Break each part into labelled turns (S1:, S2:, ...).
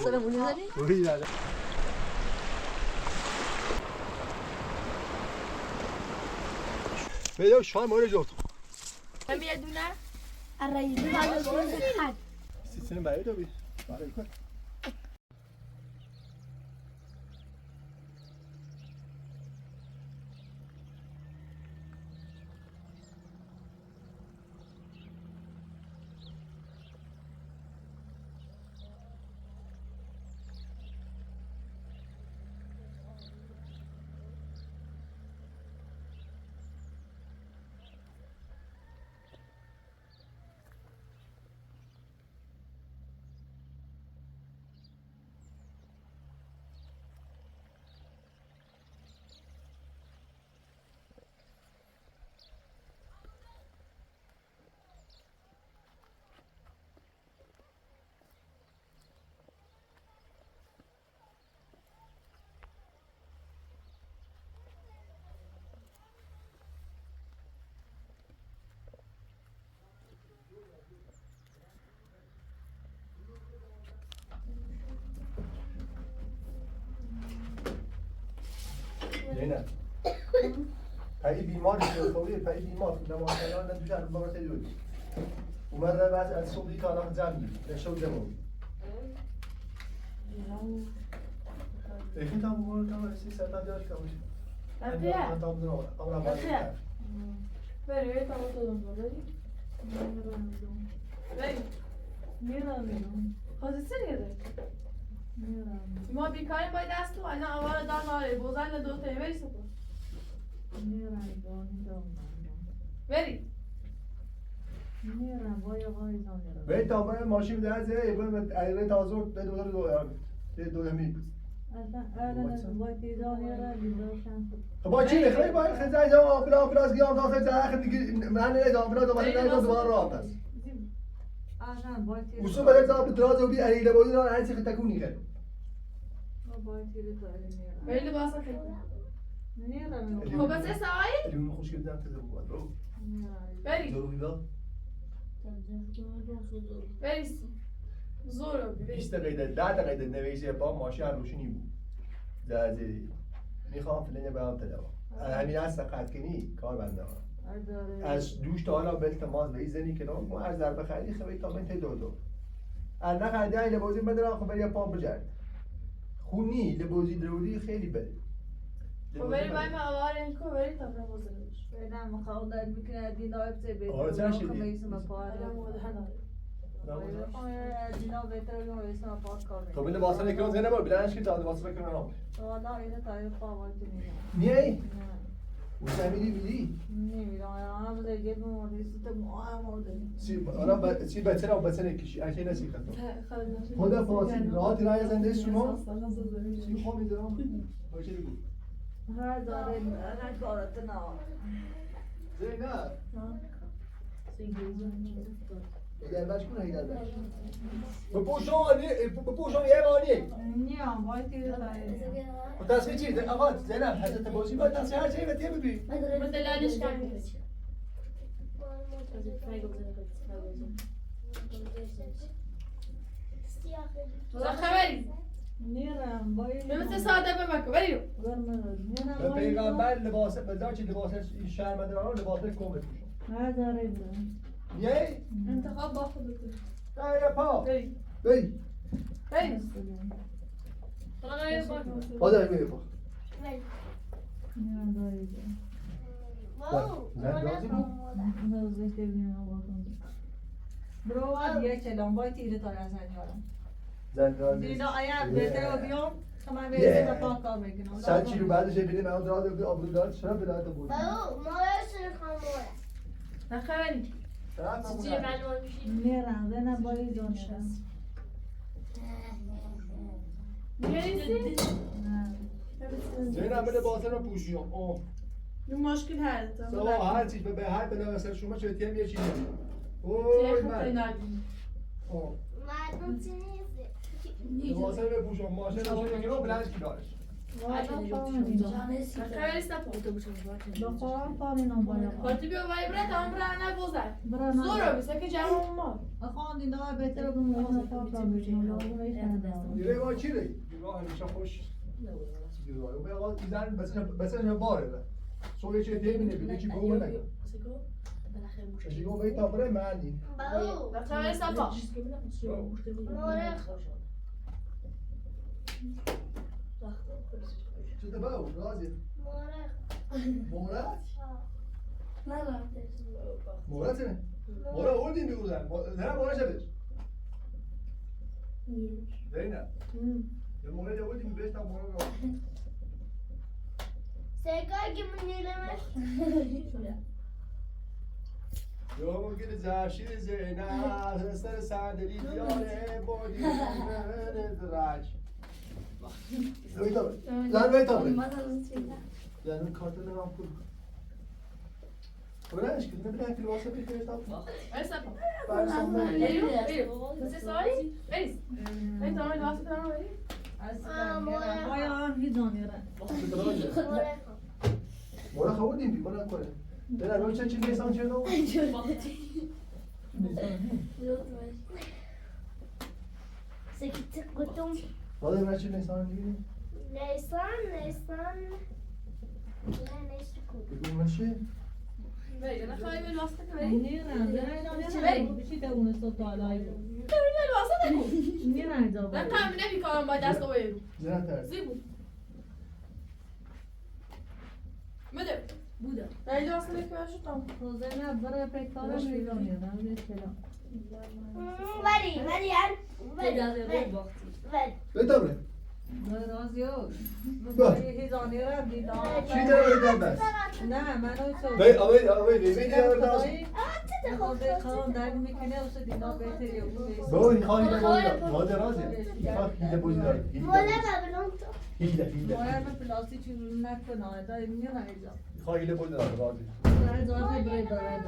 S1: سلامونی داری؟
S2: روی داره بده شما مورد جورت
S1: هم یه دونه؟
S3: الرئيس هذا الحاج
S2: سیستم برای تو بید برای کن نه پایی بیماری شده خوبی پایی بیمار نمازداران ندوشه از بابت دیوید اومد بعد از صبحی تا الان زمین نشو جمعی ایشون tam bu tam şey sertan diyor ki kalmış.
S1: Tabii.
S2: Tam da ama bak.
S1: Veriyor tamam oğlum böyle. Ver. خواستی گره ما بیکاریم باید دست تو اینا آوار دار ناره بوزن دو تا بری سپر بری
S2: به تابه ماشین ده زه به ایره تازور به دو همی با چی خیلی باید خیلی جا آمبولانس گیام تا خیلی آخر دیگه من نه آمبولانس دوباره نه دوباره راه است وصول بلد زاب دراز وبي أريد بقول له أنا سيخ تكوني خير.
S1: ولی باسه خیلی. خب بس سعی؟
S2: اليوم نخش كده تزوج برو.
S1: بری.
S2: ضروري ده.
S1: بری. زور بی.
S2: 20 دقیقه 10 دقیقه نویسی با ماشین روشنی بود. زازی. میخوام فلان بیام تلوا. همین است قد کنی کار بنده. از دوش تا حالا بلت ماز به زنی که نام ما از ضربه خیلی خبری تا بنت دو از نه خریده ای لبازی بدرا خب بری پا بجرد خونی لبازی درودی خیلی بده
S1: خب بری باید ما آوار این کو بری تا برم بزرگش
S4: بدم مخاطر میکنه دینا ابزه بیت
S2: آره چرا شدی؟
S4: خمیسم پاره
S1: الان موده
S4: دینا بهتره که خمیسم پاره کار
S2: خب این لباسا نکنم زنه با بلنش که تا لباسا بکنم نام
S4: والا اینه تایید پاوال کنیم
S2: میای؟ واسه میری؟
S4: نمیدونم انا بده جد مورد است ماه مورد
S2: سی بچه را بچه نکشی اگه نسی خطا خدا فاصل راحت رای زنده شما سی خواهم میدارم باشه بگو
S4: هر داره هر کارت نه
S2: زینب هیدربش کن هیدربش بپوشون یه وانی
S4: نه باید تیره تایید
S2: و تصفیه چی؟ آقا زینب حضرت بازی باید تصفیه هر چیه بتیه ببین
S1: مدلانش کردی تو خبری
S4: نیرم باید
S1: مثل ساده بمکو بریو
S2: به پیغمبر لباس بذار چی لباس شرمندران لباس کن بپوشون
S4: هر داره
S2: یه؟
S1: انتخاب با خودت
S2: دایره پا
S1: بری
S2: بری
S1: بری طلع غير باكو
S2: با دایره بری پا
S4: نه داره برو دیگه چلان باید تیره تا از انجارم
S2: زندازی
S4: دینا اگر بهتره بیام من برسیم و پاک کار بکنم
S2: سن چی رو بعدش ببینیم من دراز بگی آبرو داد چرا بدات بود
S1: نه خبری چی قلبان میشی
S4: میرم زنم باید دانشم
S1: میریسی
S2: زینب بده باسه رو پوشیم اوه
S1: این مشکل هست
S2: سوا هر چیز به هر بلا مثلا شما چه تیم یه چیزی اوه من اوه باسه رو پوشیم ماشین رو بلند کی دارش
S1: خبری سپا
S4: بخورم پانی نباید
S1: خاطی بیا وای برات هم برای نبوزد
S4: برای
S1: زورا بیسه که جمع ما
S4: اخوان دینا بهتره بمونه پاک میشم
S2: دیگه ما چی دی؟ دیگه همیشه خوش. دیگه آقا دیدن بس باره. سوی چه تیمی نبیده چی گوه نگه. چی گوه بیت آبره معنی.
S1: خبری سپا
S2: چه دباو رازی؟ مورد؟ مورد نه؟ مورد اوردی میگردن. نه مورد شدش. نه. یه مورد اوردی میبرش تا مورد رو. یوم گل زاشیر زینه سر صندلی دیاره بودی درج. زن بیتابه. زن کارت نام کن. وراش كده نبدأ في الوسط كده طب.
S1: سپا بس سوالي بس انت عامل واسط انا وين
S4: آیا هیزانی را
S2: ولا خودين بي ولا كله. ده انا چه چیزی سان چه
S3: سكت قلتم
S2: ولا ما چه نسان دي.
S3: ليسان لا ليس كود
S2: بيقول ماشي.
S1: بري انا خايف الواسط بري
S4: نیرم بشی تونه سوتالای
S1: بري الواسط
S4: نیرم جواب
S1: من كان نبي كمان با دست ويرو
S2: زين ترى.
S1: زيبو مدر بوده بري الواسط که شو تام
S4: روزه نه برای پیکارم هیزانی را بیشتر
S3: مريم
S2: بيتابه.
S4: رازیو
S2: با.
S4: هیزانی را دیدم
S2: چی داره بيتابه بس.
S4: نه منو شو
S2: بي اوي بيدي راس.
S4: خدای خان درد میکنه اوست دینا بهتری
S2: بو يخالي ده ما ده رازي. يخالي ده بوزي دار. هيدا.
S4: باید پلاستیک چیزی نکنه دا میرم اینجا
S2: يخالي ده بوزي دار رازي.
S4: نه جواب برای داره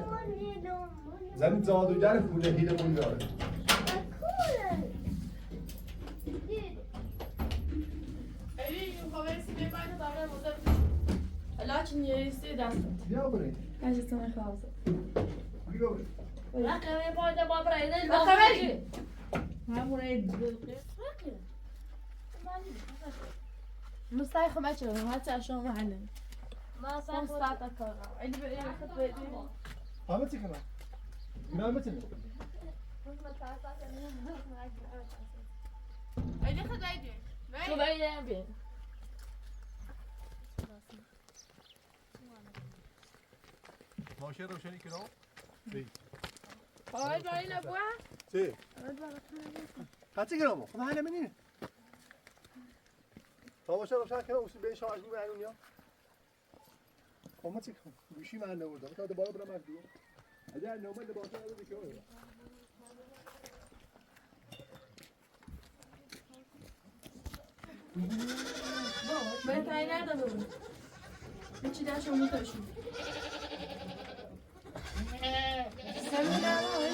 S2: زن زادو جار فوله هيدا بوزي دار.
S1: اي خبري سي بعد داره مدر لكن يسي دست
S2: بيا بري.
S1: اجي سنه خلاص
S2: بيا بري.
S1: خبري
S4: همونه
S1: مستحيل ما تشوف هاتي عشان معلم ما صار ساعتك اللي يعني خد بيتي
S2: عملتي كمان. ما عملتي.
S1: اللي خد بيتي شو بعيد بين
S2: ماشي روشنی کنم. بی.
S1: هاي باين ابوها
S2: چه؟ قطعی کنم. خب حالا منی. تا باشه روشن کنم اصول به شارژ می بریم یا. قامتی کنم. گوشی من نوردم. تا بالا برم از دیگه. اگر نومد باشه رو بکشه.
S1: Ben nerede buldum? İçinden şunu taşıyor. Sen bir daha var.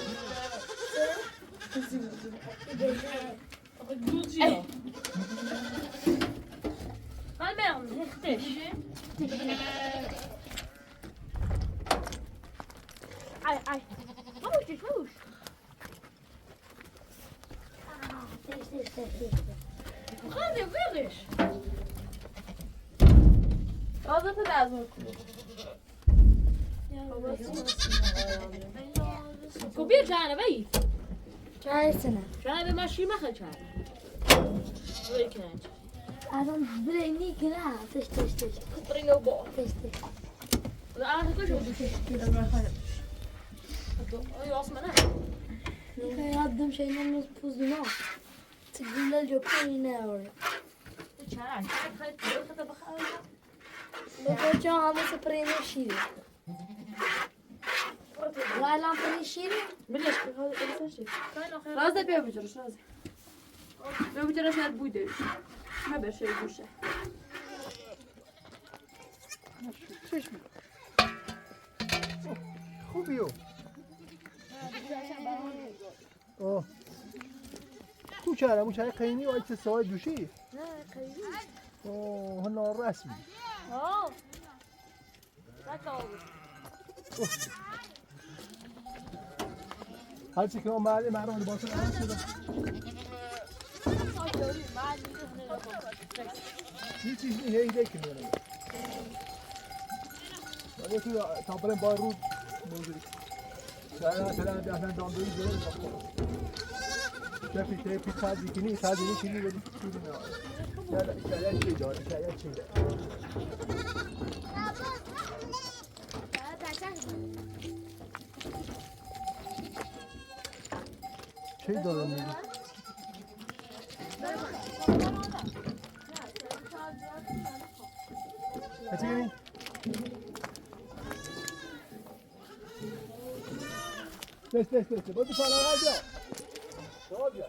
S1: Gucci.
S3: Albert, richtig. Ai. Vamos. Hadi wirklich.
S1: Azatı lazım.
S3: كبير كان بيت
S5: چند سنه
S3: كان بمشي ما كان ويكند
S5: الان برینی کنه تش
S3: برينو بو
S5: تش
S3: لا انا كل شيء ايوه اصلا
S5: نه یادم şeyin nasıl puzuna تقول الجوكر هنا ورا
S3: كان خدت بخاوي
S5: بقى هم سبرينا شيري لا لا بري شيري
S1: Biliyorsun hadi şey. Razda bir yapacağız razda. Ben bir tane şey buydu. Ne bir şey bu şey.
S2: خوبیو. تو چرا؟ مو چرا قیمی و اتصال دوشی؟
S5: نه قیمی
S2: اوه هنا رسمي.
S3: ها نکن
S2: هر چی که ما معلم معلومه باشه هیچ چیز نیست ایده کنیم. ولی تو تابلم با رود موجودی. مثلا دهن دامداری زیر شفی تیپی سازی کنی ولی چیزی نه. شاید چی داره شاید چی داره. چی داره میگی؟ چی کنی؟ بس بود فعلا راجع راجع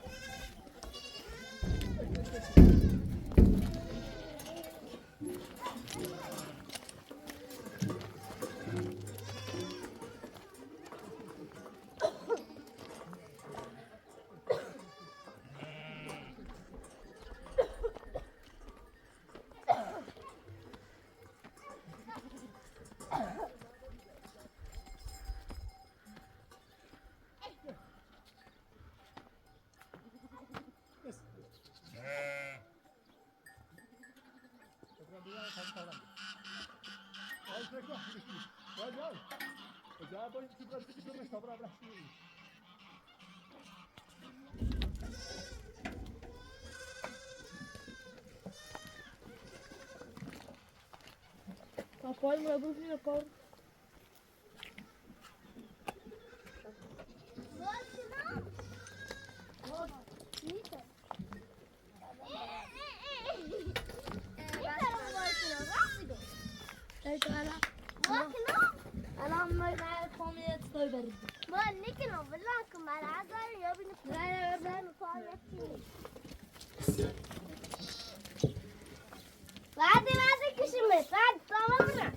S5: Papai mulai berfilm kau. أنا ما يعرفهم يتطير.
S6: ما نكنا بالله على عذر يا بني لا بعد ما تكشمت بعد طمرنا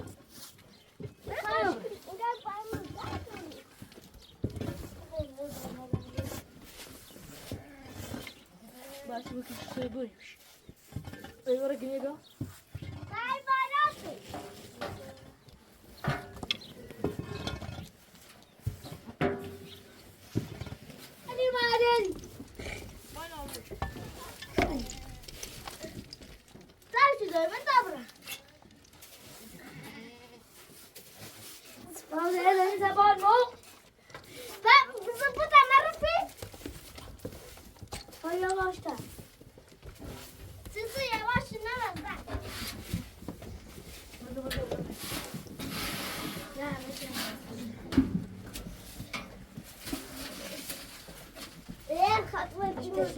S5: بس بكش بوش. أيوة رجعني ده.
S6: تعال براسي أنا ما أدري تعال شو من طبرة هذا زبان مو بزبطها مرة فيه هيا باشتا سيسي يا باش نمر بعد لا مش ايه الخطوة دي برا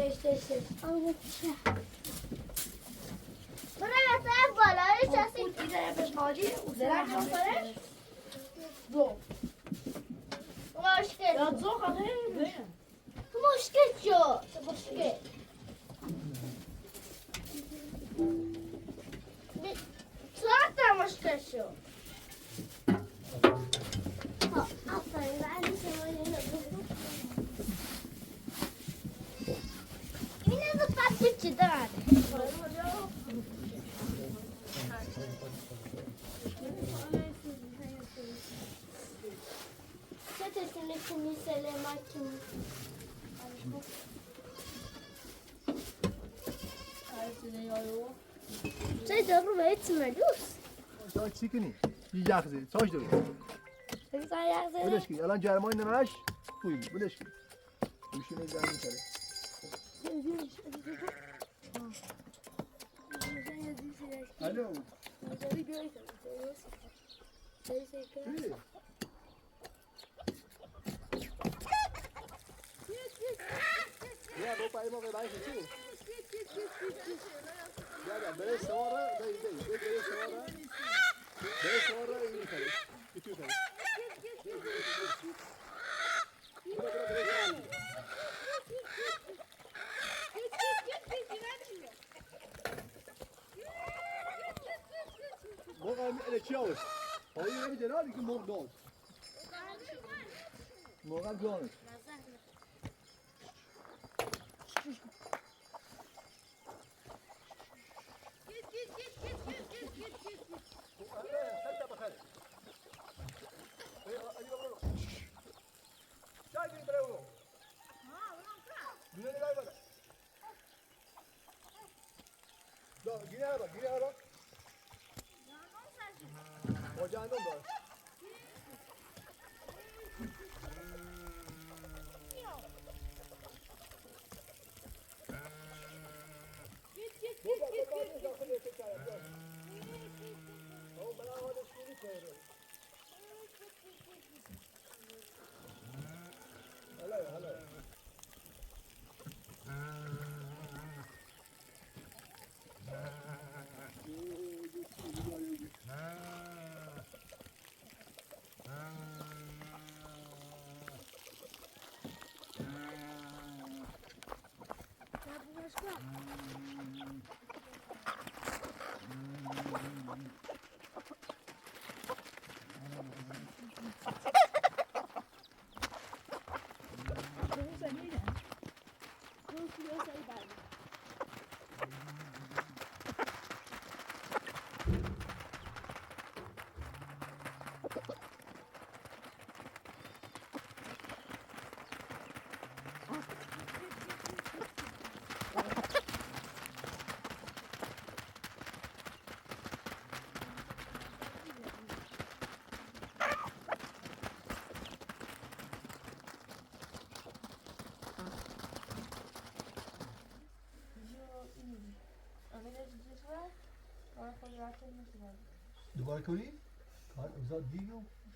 S6: تعرف بالا ايش اسيب
S5: إذا بس ماضي وزرع
S6: فرش
S5: زو.
S6: مشكل
S5: يا زو خلاص.
S6: مشكل شو مشكل صراحة مشكل شو أصلاً بعد شوية مين هذا الطاقة كده تتكلم سلاماتكم چه جارو بهت ملوس
S2: تا چی کنی؟ یخزه تاش داره
S5: إذا يا
S2: بلش کی الان جرمای نماش خوبی بلش کی میشینه زمین سره الو یا با پای ما به بایش چی یا بره سوارا بره سوارا این کاره کیتو کاره موقع الچیاوس هایی نمیده نه دیگه مرغ داد موقع جانش خدت بخير شاي بريو دنيا لا يبغى لا جيني هذا وجانا ده دوباره کنی؟ کار اوزاد دیگه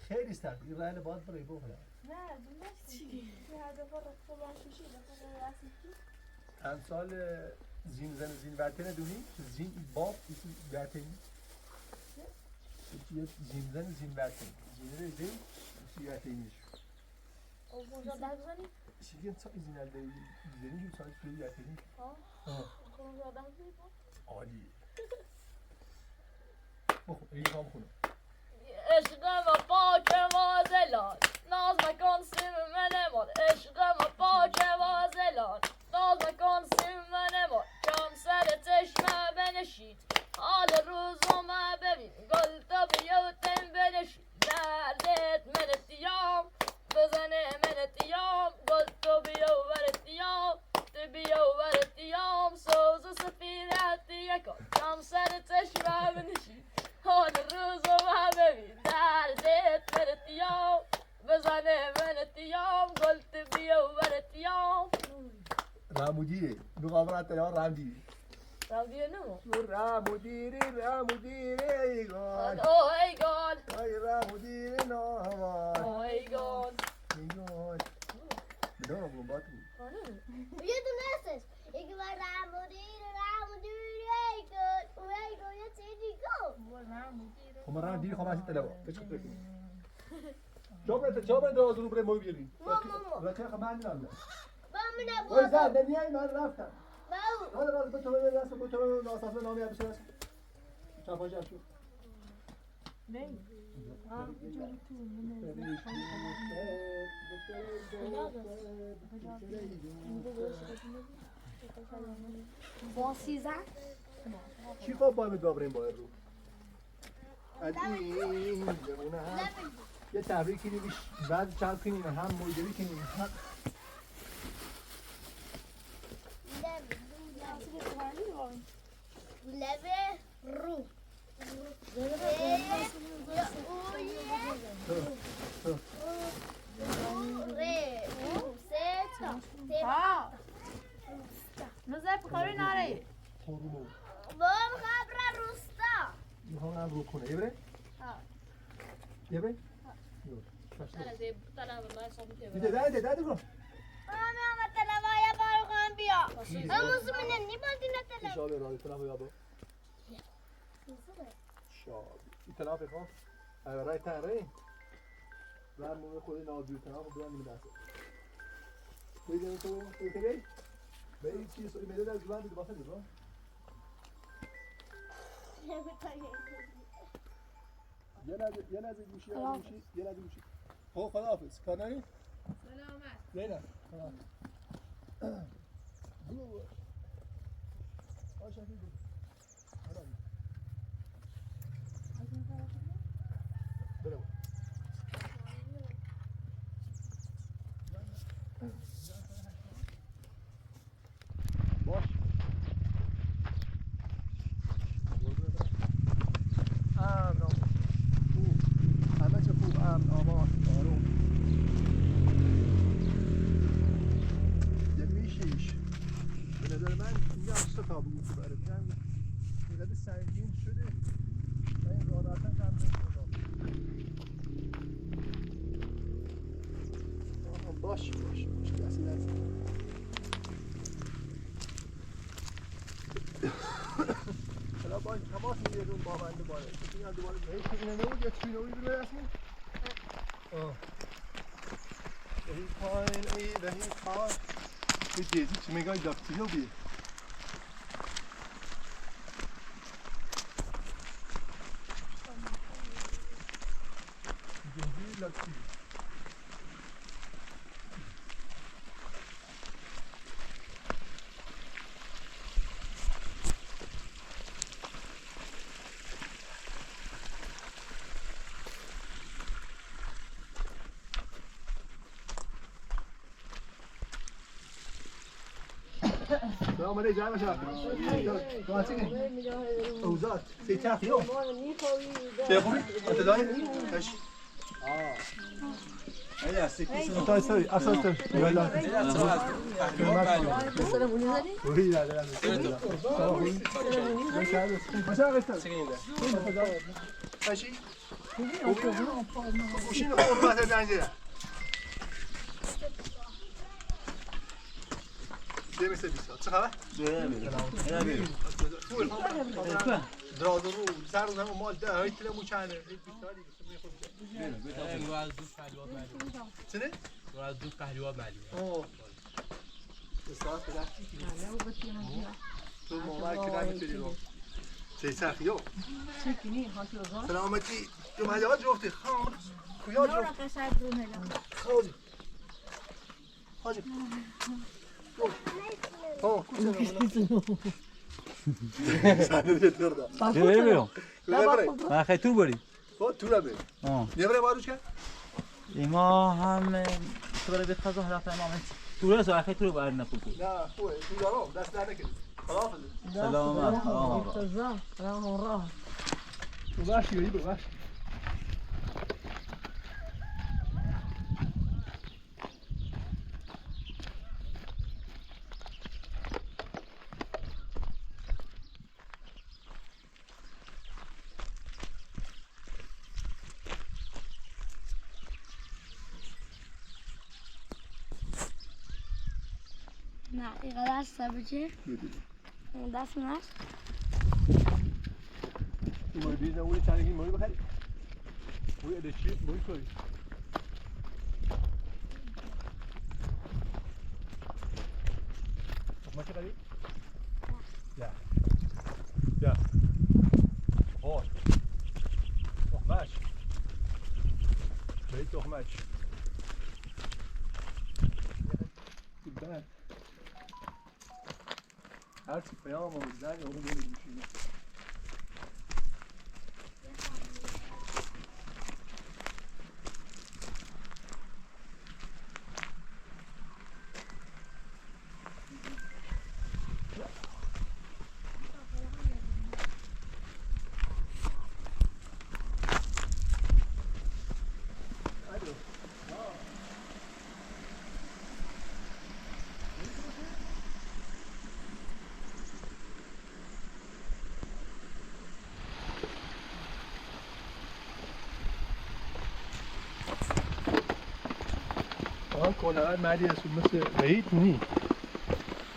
S2: خیلی سخت این راه باید برای بخورم
S1: نه دونست چی؟ هر دفعه رفت با شوشی دفعه رسید کی؟
S2: امسال زین ورتن دونی؟ زین باب ایسی ورتنی؟ زین ورتن زین زین ایسی ورتنیش
S1: اونجا دزدی؟
S2: شیگه تا زین الده زینی جو سال شوی ورتنی
S1: اونجا دزدی؟
S2: عالی بخور این خواهم خونم
S3: عشقم پاک وازلان ناز مکن سیم من ماد عشقم پاک وازلان ناز مکن سیم من ماد کم سر چشمه بنشید حال روزم ببین گل تا بیوتن بنشید دردت من اتیام بزنه من اتیام گل تو بیو ور اتیام تو بیو ور اتیام سوز و سفیرت یکان کم سر چشمه بنشید حال روزم ببین دردت من اتیام بزنه من اتیام گل تو بیو ور اتیام
S2: رامودیره مقابلت یا رامدیره
S3: رامدیره نمو
S2: رامودیره ایگان
S3: اوه ایگان
S2: ای رامودیره ناهوان
S3: اوه ایگان
S2: ایگان بدونم بگم با تو
S6: یه دونه هستش یکی بار رامودیر ایگان یه چیزی گفت
S2: خب من رامدیره خواهم هستی تلوه بچه بکنی جابره دراز رو بره موی بیاریم رچه خواهم من نمیدونم
S6: با
S2: اوی زن نمیایی من رفتم
S6: باو
S2: حالا راز بتو ببین دست بتو ناساس نامی هم بشه چپاش هم شد
S5: با 13
S2: چی خواب باید ببریم با رو از این جمونه هم یه تبریکی نمیش بعد چند کنیم هم مویدوی کنیم هم
S6: لبه رو
S1: نظر بخوری ناره
S2: خورمو
S6: بام خبر روستا
S2: میخوام هم رو کنه یه بره؟ یه بره؟ دیده ده کن
S6: آمه آمه تلوایه بارو خواهم بیا همون سمینه نیبالدی نتلو
S2: شابه رای تناب یابو شابه این تناب بخواه رای تن رای رای مومه خودی نازوی تناب بیان میده دسته بیدیم تو بیدیم به این چیز سوی میده در جوان دیده باسه دیده یه نزد گوشی یه نزد گوشی خب خداحافظ کار نری؟
S1: سلامت
S2: زینب خداحافظ برو آشفی برو باش دست حالا باید تماس میگیرون با من دوباره ببینم دوباره هیچ اینه نمود یا چی نمود بده رسمی ای پاین ای بهی پاین ای دیزی چی میگای داکتیلو بی دیزی داکتیلو سلام علیکم جای باشم اوزاد سی تاخی او چه خوبی؟ اتدایی؟ اش
S7: هی هستی کسیم
S2: تا استوری اساس یالا
S1: مثلا اونی داری؟
S2: وی ندارم مثلا قصه اشی خوشین قربت زنجیره ده مثل بیسا چه خبر؟ دراز رو سر رو همه مال ده هایی تله مو چنه هیچ بیشتاری چنه؟
S8: رو از دو پهلواب معلومه
S2: استاد پدرتی تو موقعی که نمیتونی رو چه سخیو سلامتی جو مجاوت جفتی خام کجا جفت خاجی خاجی
S7: بریم من خیلی تو بریم
S2: تو را بریم نبره باروش کرد؟
S7: ایما هم تو برای بیت خزا هدف امامت تو را سو خیلی تو رو باید نخود
S2: نه خوبه تو دارم دست در نکنی خلافه
S7: سلامت
S2: ببخشی ببخشی
S5: نه اینقدر سبجه دست من
S2: این موی بیز نموری چندگی موی بخری موی ادشی موی کنی تخمه چه قدی؟ یا خوش تخمهش بایی تخمهش بله هرچی پیام ما بزنی اونو بایدیم میشونی کنار مردی از مثل وحید نی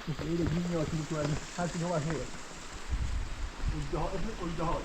S2: مثل وحید گیز نیاتی میکنه هر چی نوع هیه اجدهاد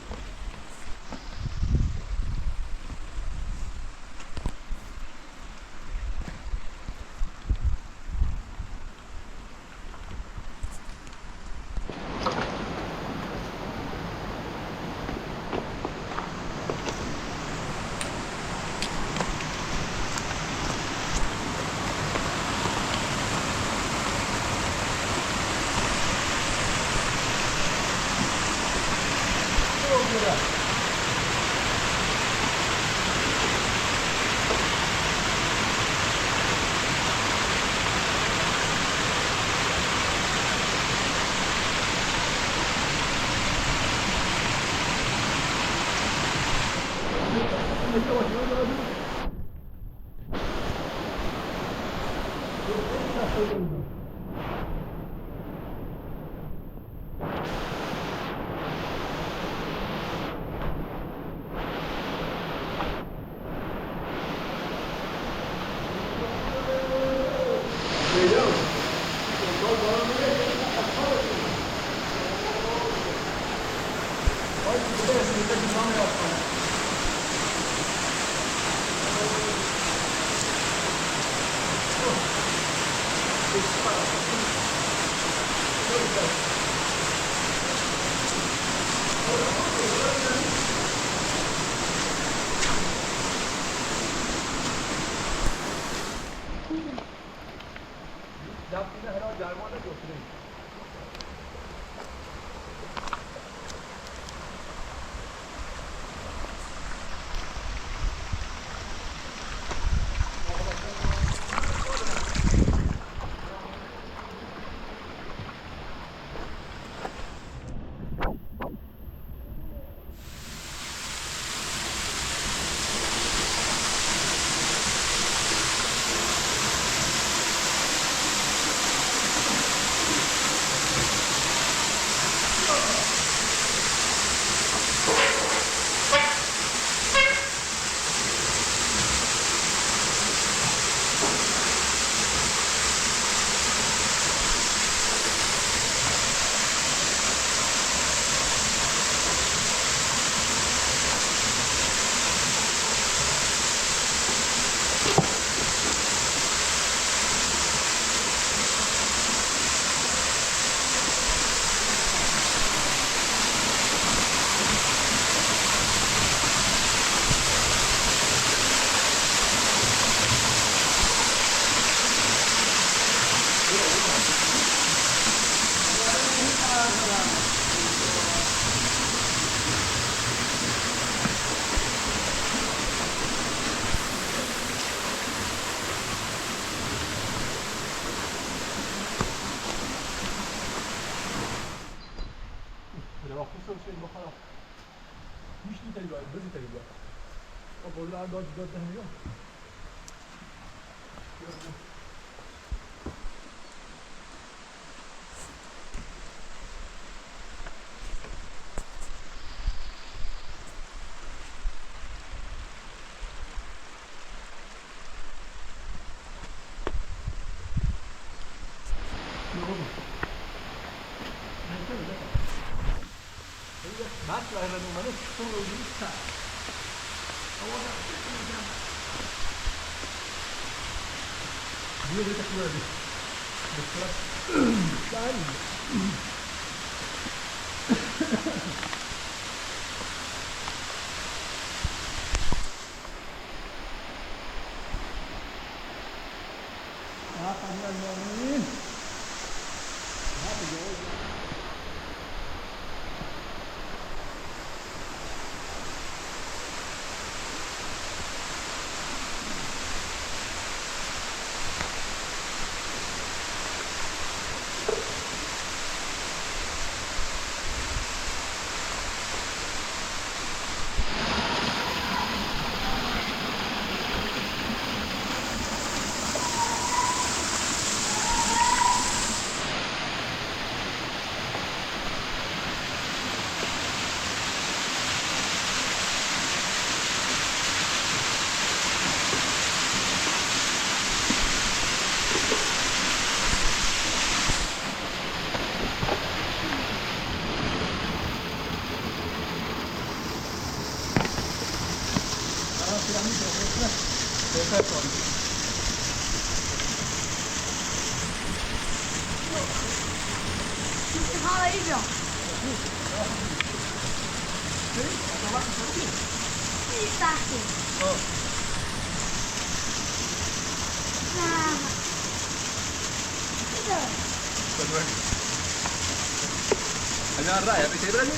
S2: أنا الرأي بيتي برامج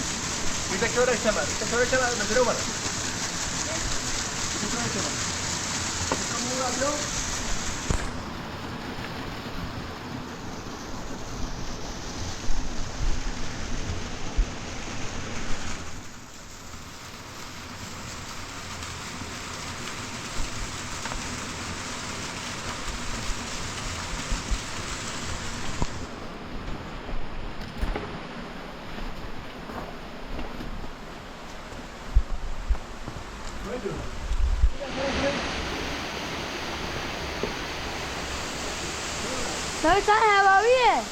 S2: بيتكلم الشمال بيتكلم الشمال نزلوا مرة بيتكلم الشمال كم اليوم
S5: Navicana هوائیه.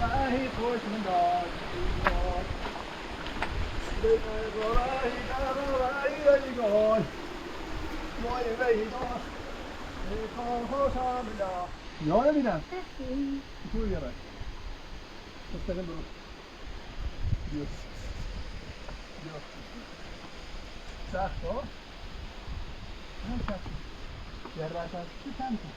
S2: راهی خوش من داد راهی راهی گل مای میدان کار خوشم داد یا نمیدم تو یه راه مستقیم برو بیا بیا سخت ها هم سخت یه راه چی کم کن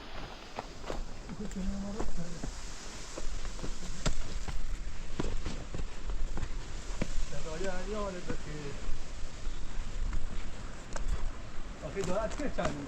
S2: صدای عیال بخیر آخی دارد که چند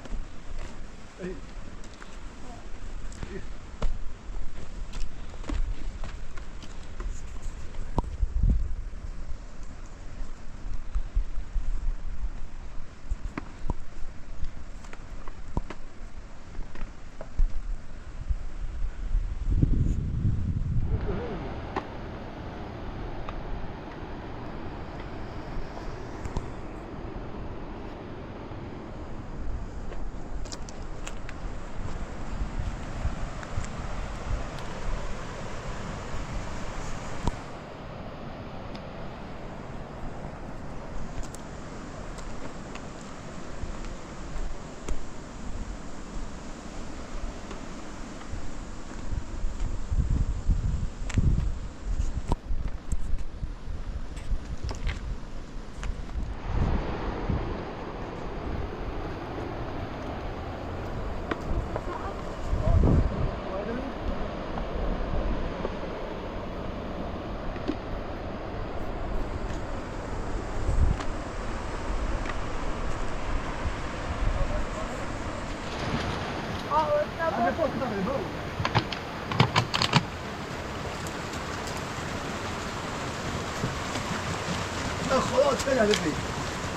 S2: خدا چه نده بید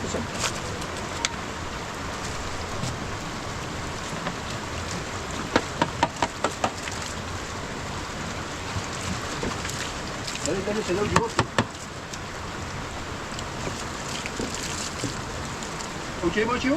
S2: بسم داری صدا جواب اوکی باشی؟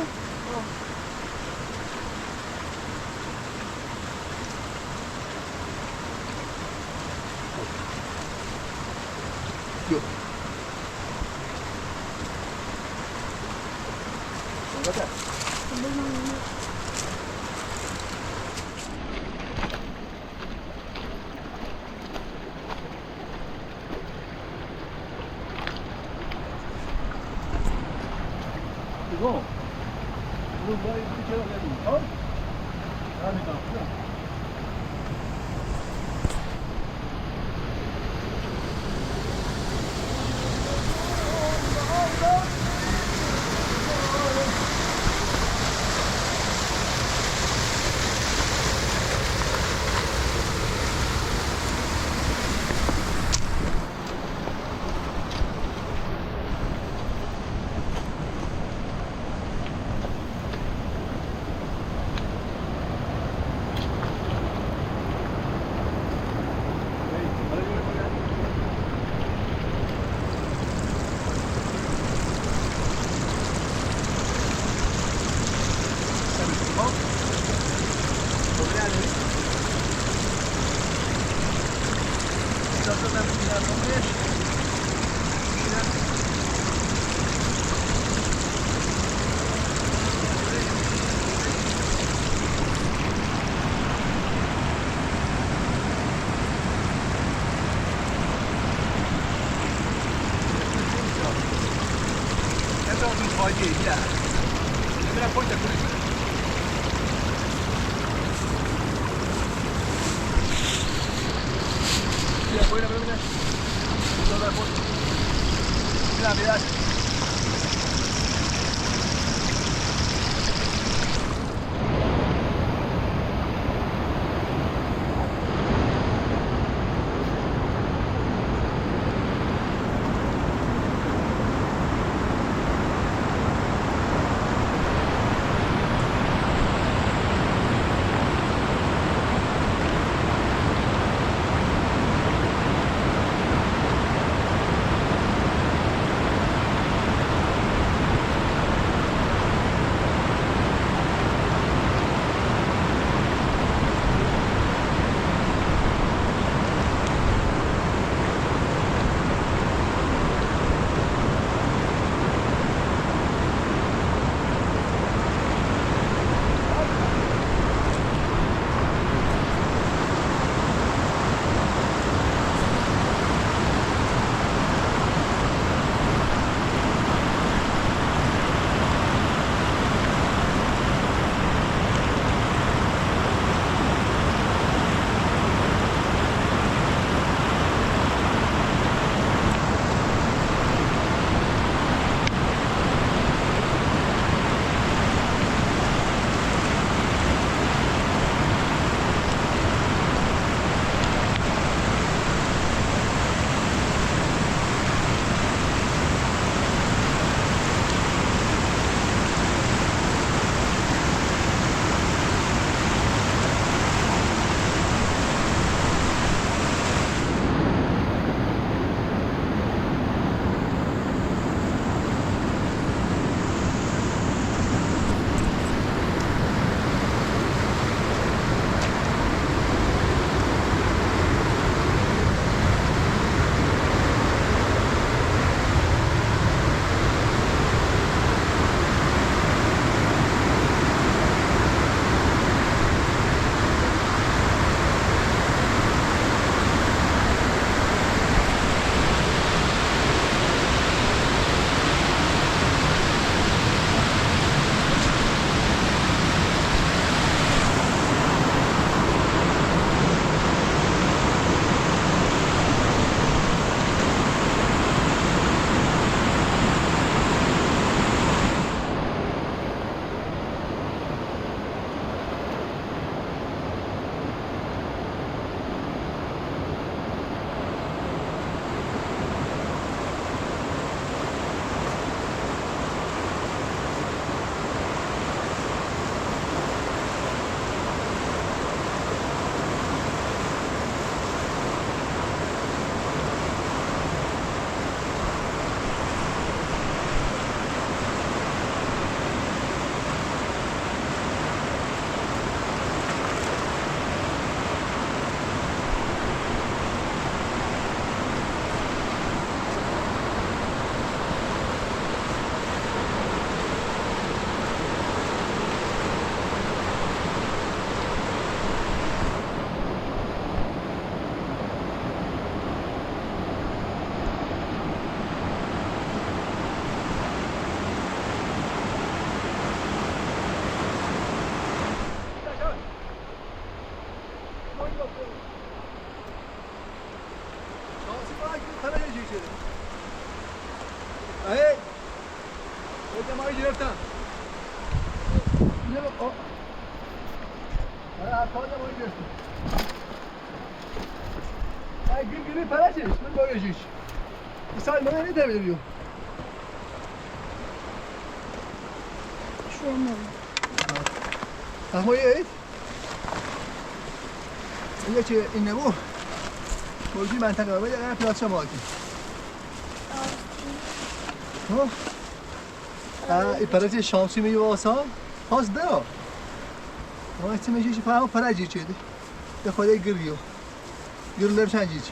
S2: Bom, não vai tirar o dedo, tá? پاده باید گرفتیم گل گلی پرچش من بایشش İsa'nın bana ne deviriyor?
S5: Şu an
S2: Ama iyi. اینجا چه این نمو موجی منطقه باید اگر پلاس شما آکی این پرچه شامسی میگه واسا پاس درا ما ایتی میگه چه فهم پرچه چه ده به خواهده گریو گرلر چنجی چه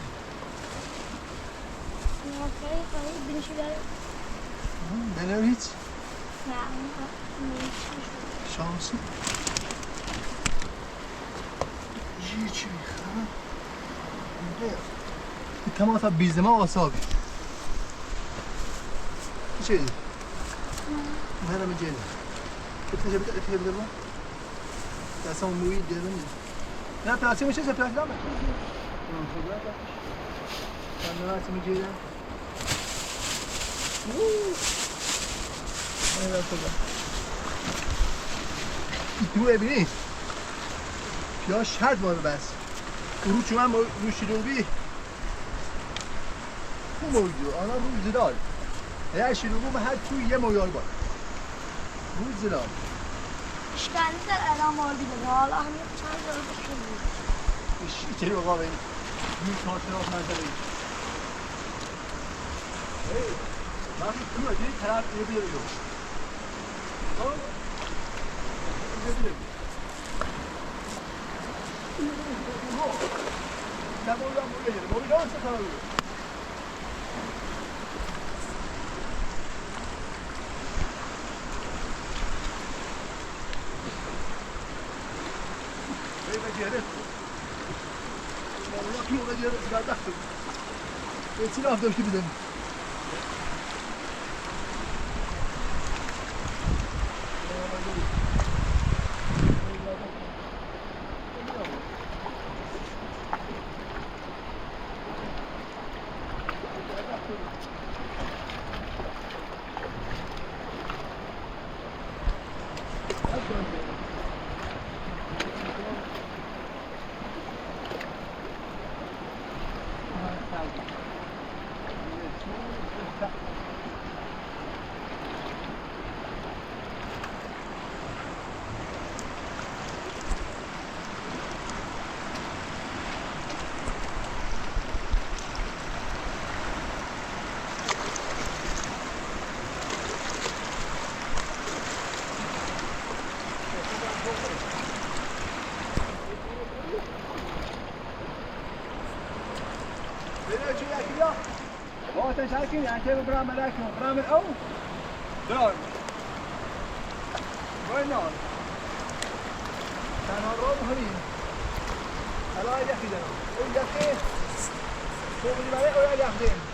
S2: بنر هیچ شانسی جی چی میخوام تمام تا بیزما آسابی چی دی؟ نه من جیده بتجه بده با دستم مویی دیدم نه پلاسی میشه چه پلاسی دامه من نه چی میجیدم تو ببینی یا شرط ما رو بس رو چون من رو شیرون بی اون موجود آنها رو زلال اگر شیرون بو هر توی یه مویار باید رو زلال
S5: işgalini de adam var bir de. Valla hani çay da öyle
S2: İçeri bak abi. Büyük tartışmalar meseleyi. Hey, nasıl duruyor? Bir taraf edebiliyor. Tamam mı? Edebiliyor. Sen oradan buraya gelin. Oraya olsa sana vuruyor. Beceri. Vallahi kim o beceri kardeşim. Geçin hafta gibi dedim. تشاركين يعني تبي برام لكن برام الأول دار وين نار كان الروم هني هلا يأخذنا ويأخذ فوق الجبال ولا يأخذين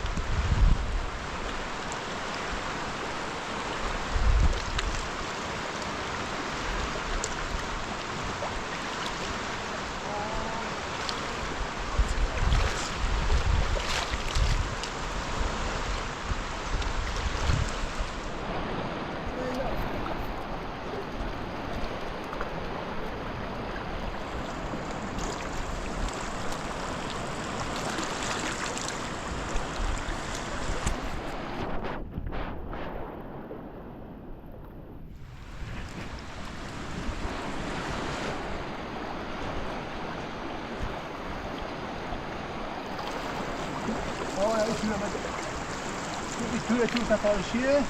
S2: توی سفارشیه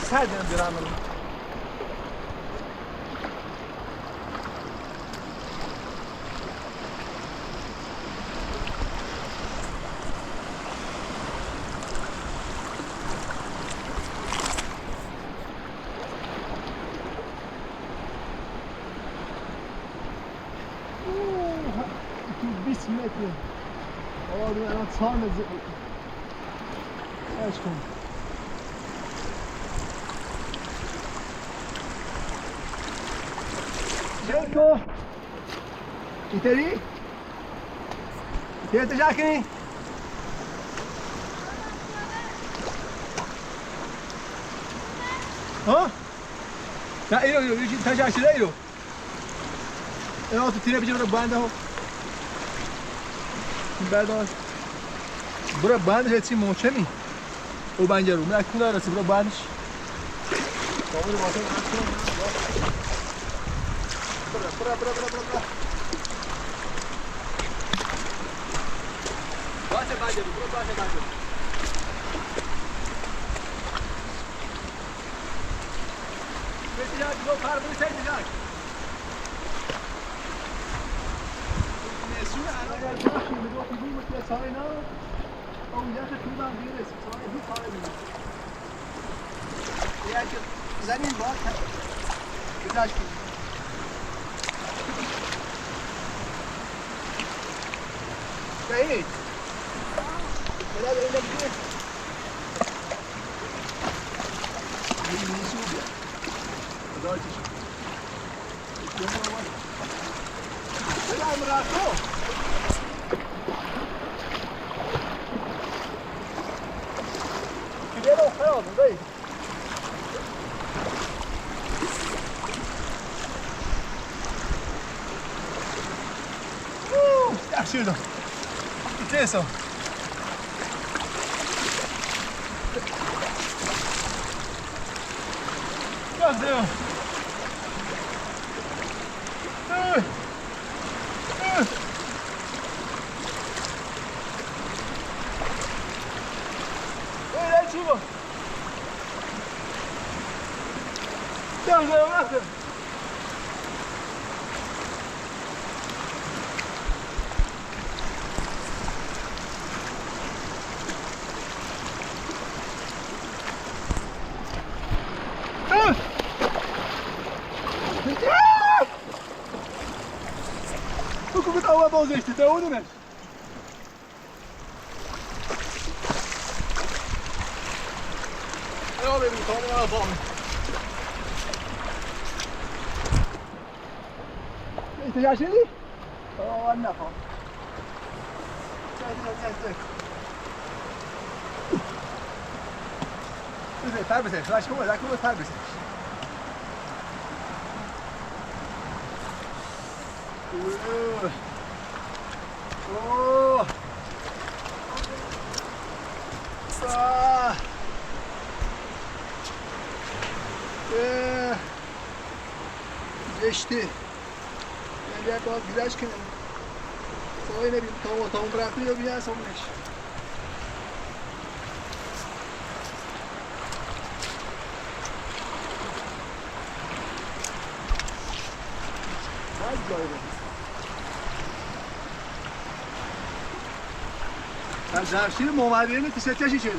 S2: سر دارم بیرم تو 20 متر آقا دو الان تان اش کن Cerco İteri Tiyete Jacquini Ha? نه اینو یکی تشکر اینو اینا تو تیره بچه برو بنده ها برداشت برو بندش هیچی محکمی او بنجه رو من اکنون داره رسی برو بندش کامل واسه برو باشه بنجه رو برو باشه بنجه رو بسیار دیگه پر بری سید دیگر نسون الان از باشی میگو که بیم که ساینا او یه که تو من بیرس ساینا دو کار میکنه یه که زمین باز گذاشت سعید بلا بلا بلا این نیسو بیا داشت بلا امراتو كبيرة وخيار زي يحشي له كيسه كذا شوفه يلا واخر حكومة أول بوزيش تتعودونش Ja, vi tar den här banan. Lite järsili? Ja, andra fan. Det tar beses. Lass komma, där kommer tar beses. Åh. Ah. Geçti. Ben de bazı güzel çıkıyor. Sonra yine bir tavuğu bırakıyor bir yer sonra iş. Hadi böyle. Ben zerşini muhabirini tüseteceğiz içeri.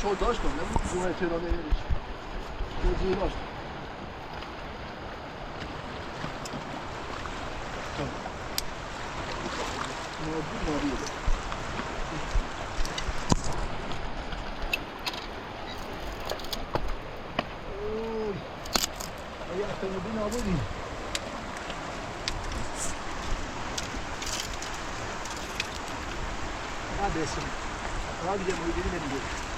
S2: شو داشتم نمیدونم جوه چرا نمیریش توضیح داشتم مابی اوی اگه اتومبیل نبودی نه بسیم را دیگه مایدینی نمیگه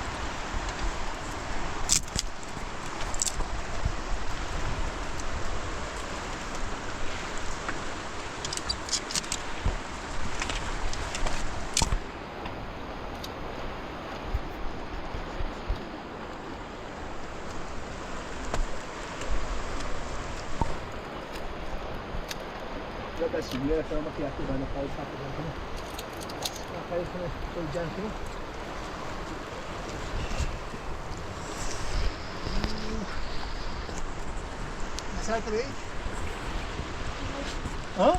S2: بس میره تا ما که بنا خالص حرف بزنیم خیلی خونه تو جمع کنیم مثلا تو ها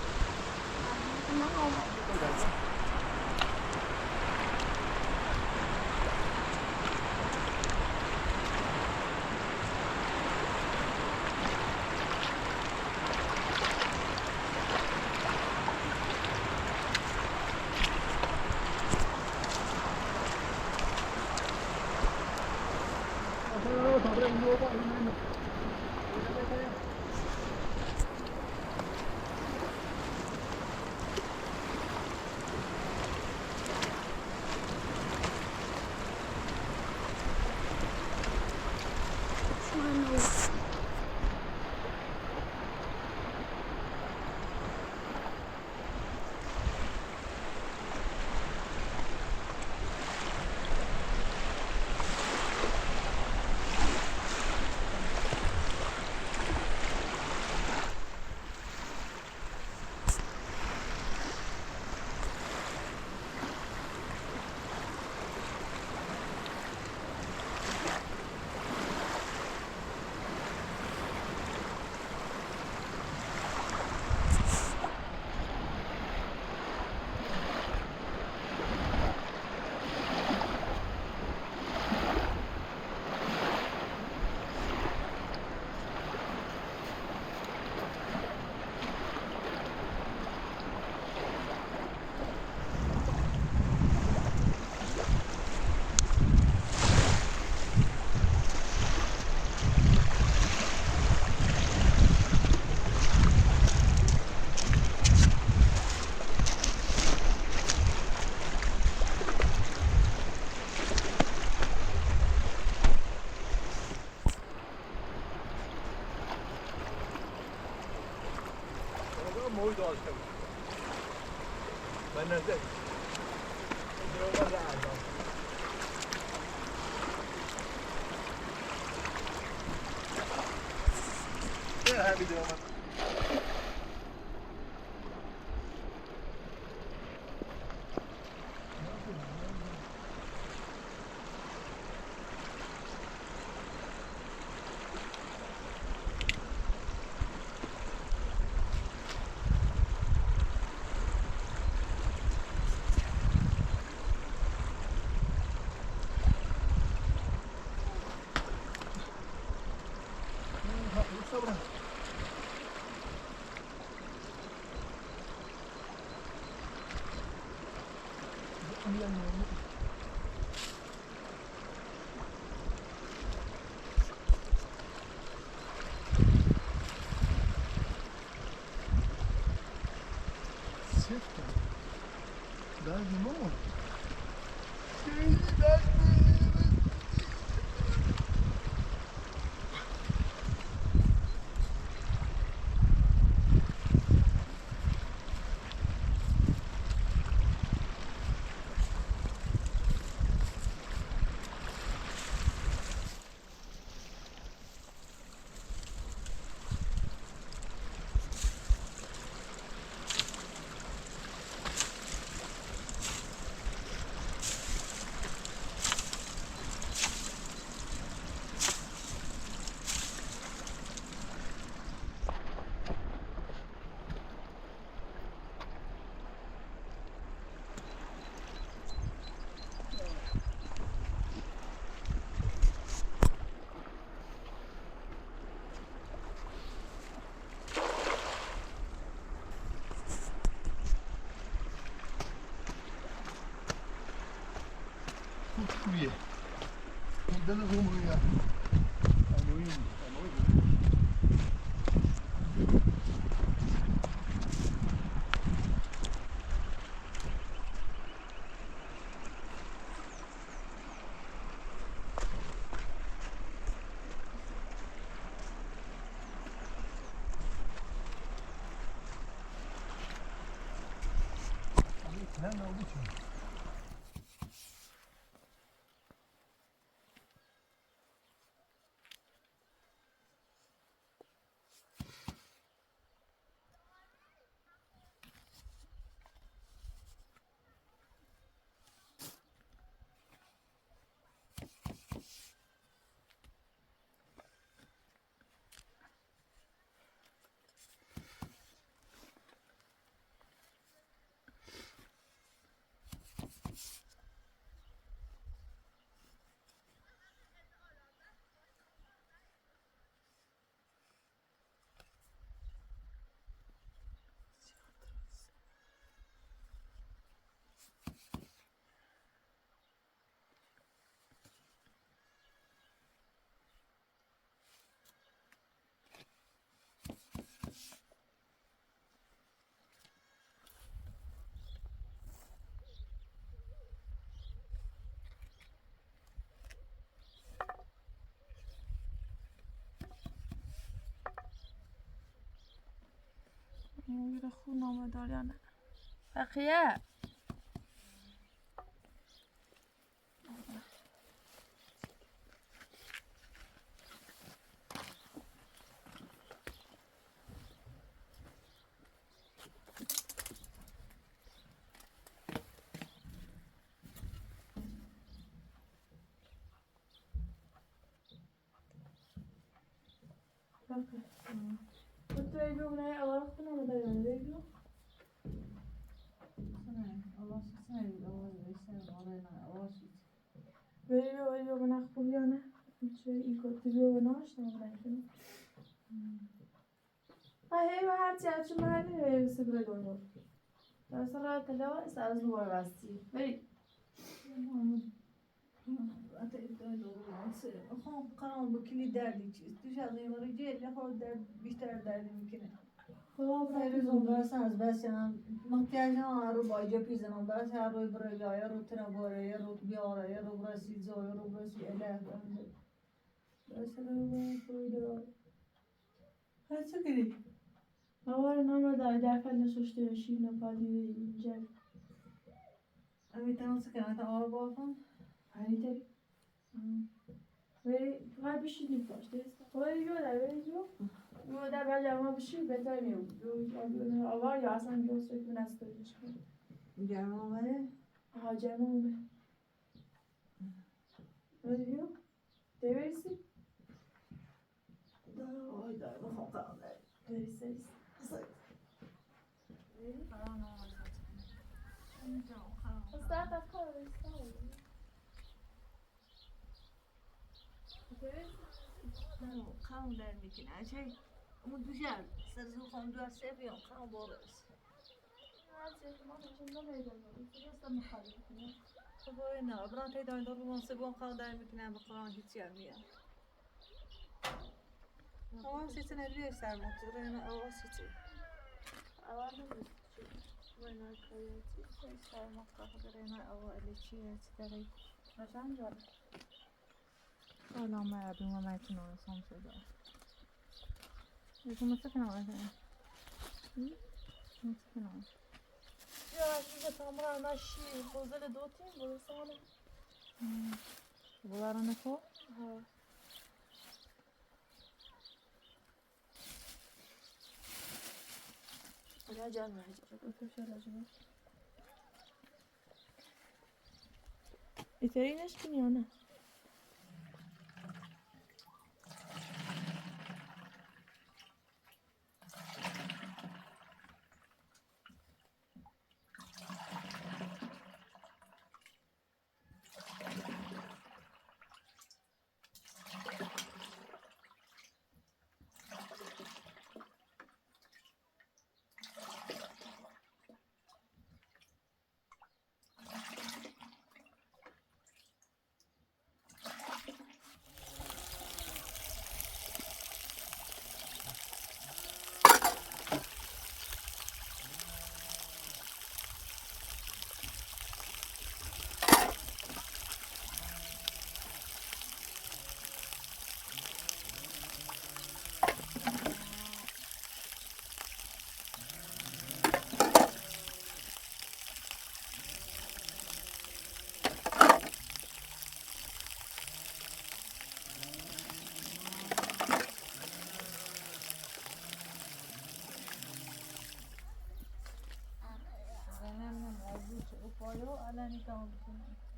S2: بود داشته بود من نزد درو ما راځم نه همین درو ما خوبیه دل رومونیا نه نه
S1: میره خون نامه دار یا نه بقیه تو ایگو نه اول خون نامه دار یا نه ایگو Veriyor bana kuryana. İlk oturuyor bana işte bırakın. Hayır her şey açım hali ve sıfır dolu. Daha sonra telefon istersen duvar bastı. Veri.
S4: خب قرار بکنی دردی چیست توش از این وری جیل خود درد بیشتر درد میکنه
S1: خب
S4: روزون برسن از بس هم محتیاج ها رو باجا پیزنم برس هر روی برای یا رو تنه باره یا رو بیاره یا رو برسی زای رو برسی اله بنده برس رو برسی دار هر چه کنی
S1: آوار نام داره در کل نشسته شیر نپادی اینجا
S4: میتونم سکنه تا آب بافم
S1: هری تری ولی فقط بشید نیفتاش درست ولی یو در بعد جمعه بشید بهتر میو آوار یا اصلا دوست فکر نستوریش
S4: گرم آمده
S1: آها جمعه اومه ولی بیو دیوریسی
S4: آی داره بخوام کنم
S1: دیوریسی استاد از کار
S4: خام در میکنه چه اون دو جل سرزو خام دو از سه بیام خام بارس خب نه بران تای داین دار بون سبون خام در میکنه به قرآن هیچی هم میاد آوام سیچه ندیه سر مطور اینا آوام سیچه آوام نمیشه سر مطور اینا آوام الیچیه چی داری نشان جاره حالا ما ابی ما میتونه انسان شده. یه کم سکنم آره. سکنم.
S1: یا شده تامرا نشی بزل دو تیم بزل ساله.
S4: بولارانه کو؟
S1: ها. یا جان می‌آید. تو چه راجبه؟ ایترینش کی نیونه؟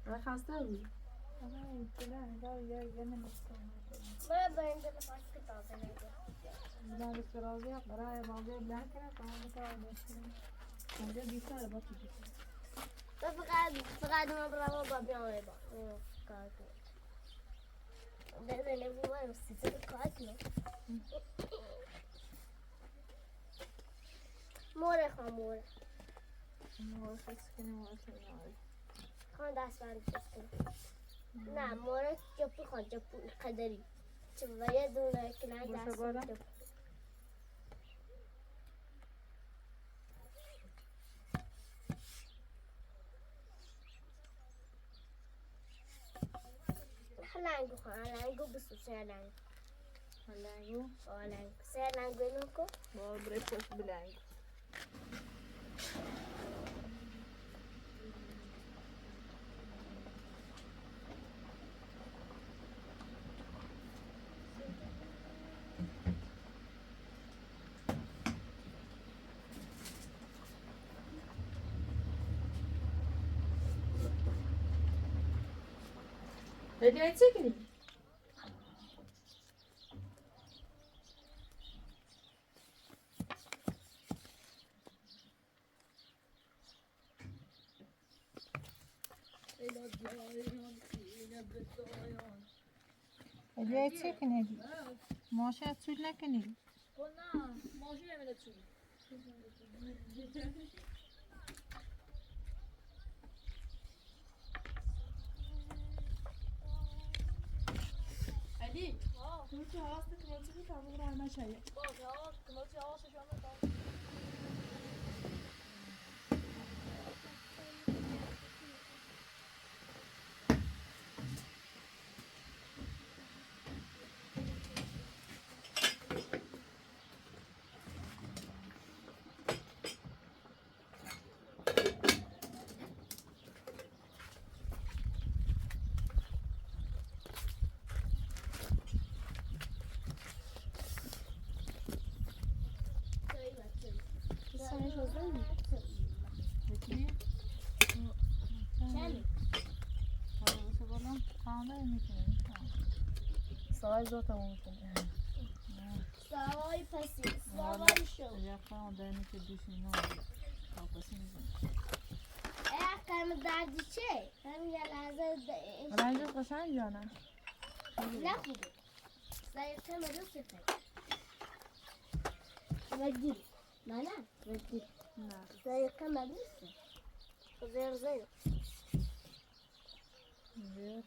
S1: من خسته بود.
S6: برای برنده بخواست کتاب بنده
S4: بعد از راضی برای باقی بلند کنه تمام کار میکنه. اونجا بیشتر با چی؟
S6: تو فقط من برام با بیام با کار کنم. بزنه بوم سیزه کار کنم. موره خان موره.
S4: موره خسکنی موره کنی.
S6: خان دست بند کنم. نه موره جپو خان جپو قدری. چه باید دونه کنار دست بند. لنگو خان لنگو بسوسه لنگ.
S4: لنگو؟
S6: لنگ. سه لنگ بینو کو؟
S4: با برسوس بلنگ.
S1: هدیه چی کنی؟
S4: هدیه چی کنی؟ ماشه چول نکنی؟
S3: نه ماشین نمیده چون
S1: علی تو که هاست کنی چی کامل را نشایی
S3: باشه آواز کنوچی آواز شما تا سوای زود تموم میکنه.
S6: سوای پسی سوای شو کم دردی چه؟ هم یه لحظه
S3: رنگش قشنگ یا نه؟
S6: نه خوبه سایه کم رو سفر ردی نه ردی سایه کم رو سفر زیر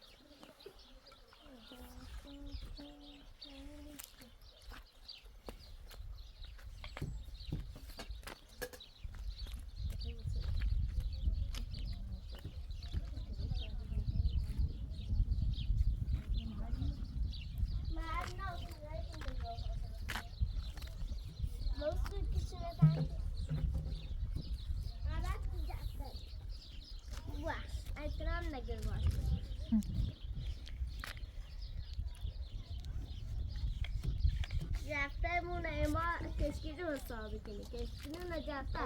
S6: جفته مونه ما کشکی رو حسابی کنی کشکی رو نجفته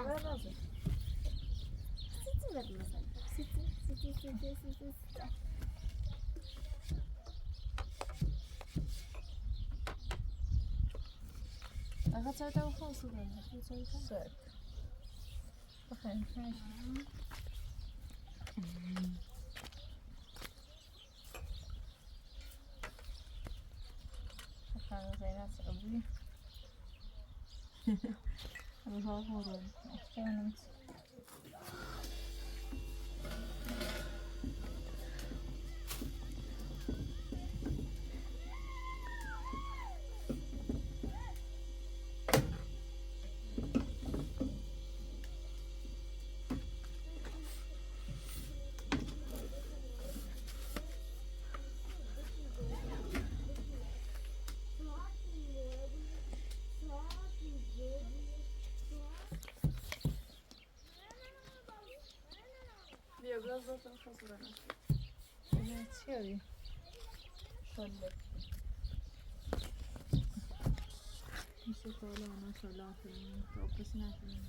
S6: سیتی بد مثلا سیتی
S3: اگه چای تو خواست کنی چای تو بخیر خانم زینب صبری روزها خورد اشتغلت biraz daha hazırlanır. Evet, şey. Şöyle. İşte böyle ona şöyle atayım. Ortasına atayım.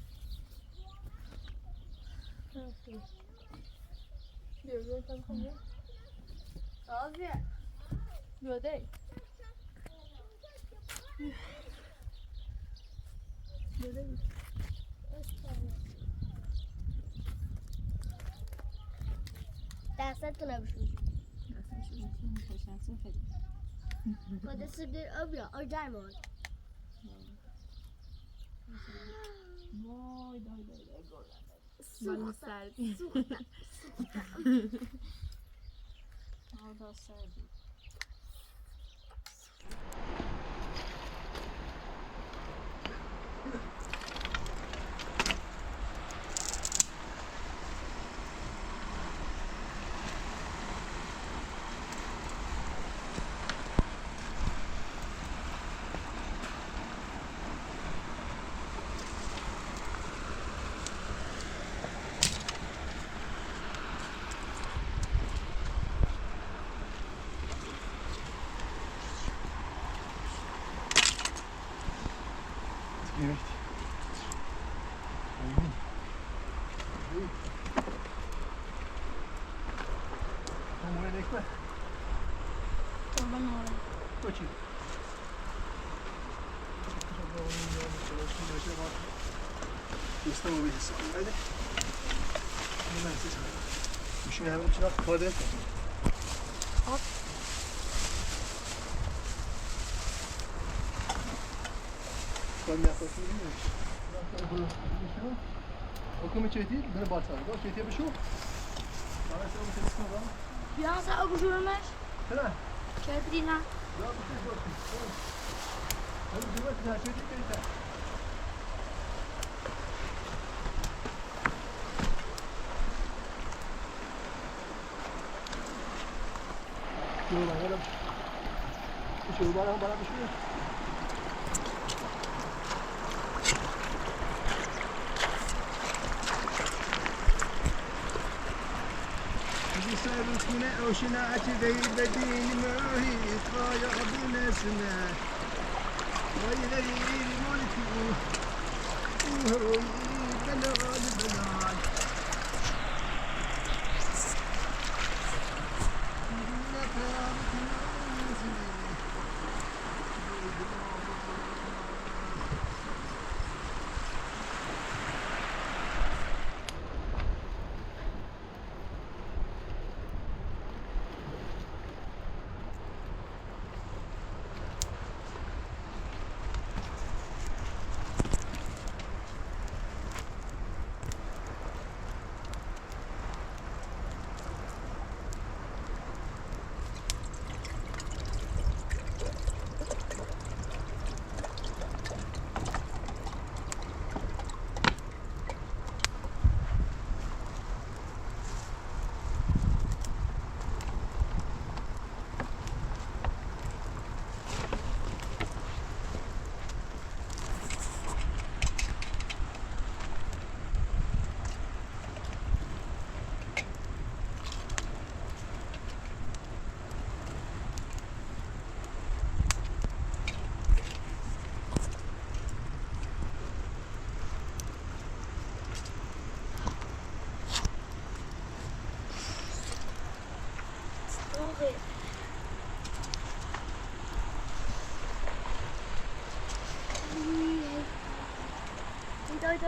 S3: Evet. Biraz daha tamam. Az ya. Yok değil. Yok değil.
S6: دستتون نبشون
S3: دستشو خیلی
S6: با دست دیر آبیا آی دایموند
S3: وای دای گل سردی سردی
S2: Direkt. Come on, Nick.
S3: Kurban olayım.
S2: Koçi. İstanbul'a gitsin. Hadi. Hemen siz. Şimdi hemen içine kade et.
S3: At.
S2: Ben yaklaşık bilmiyorum. Okuma çetiği, beni batar. Bak çetiğe bir şey yok. Bana sen bu çetiği var.
S5: Biraz daha uçurmuş.
S2: Sana.
S5: Çetrina.
S2: Ya bir şey yok. Hadi cümet ya çetiği kayıta. Şöyle bakalım. Şöyle bakalım bana bir şey yok. سركنا وشنعت ذي بدين مهيت رايع بنسنا ويلي ملكي وهروي بلاد بلاد نفا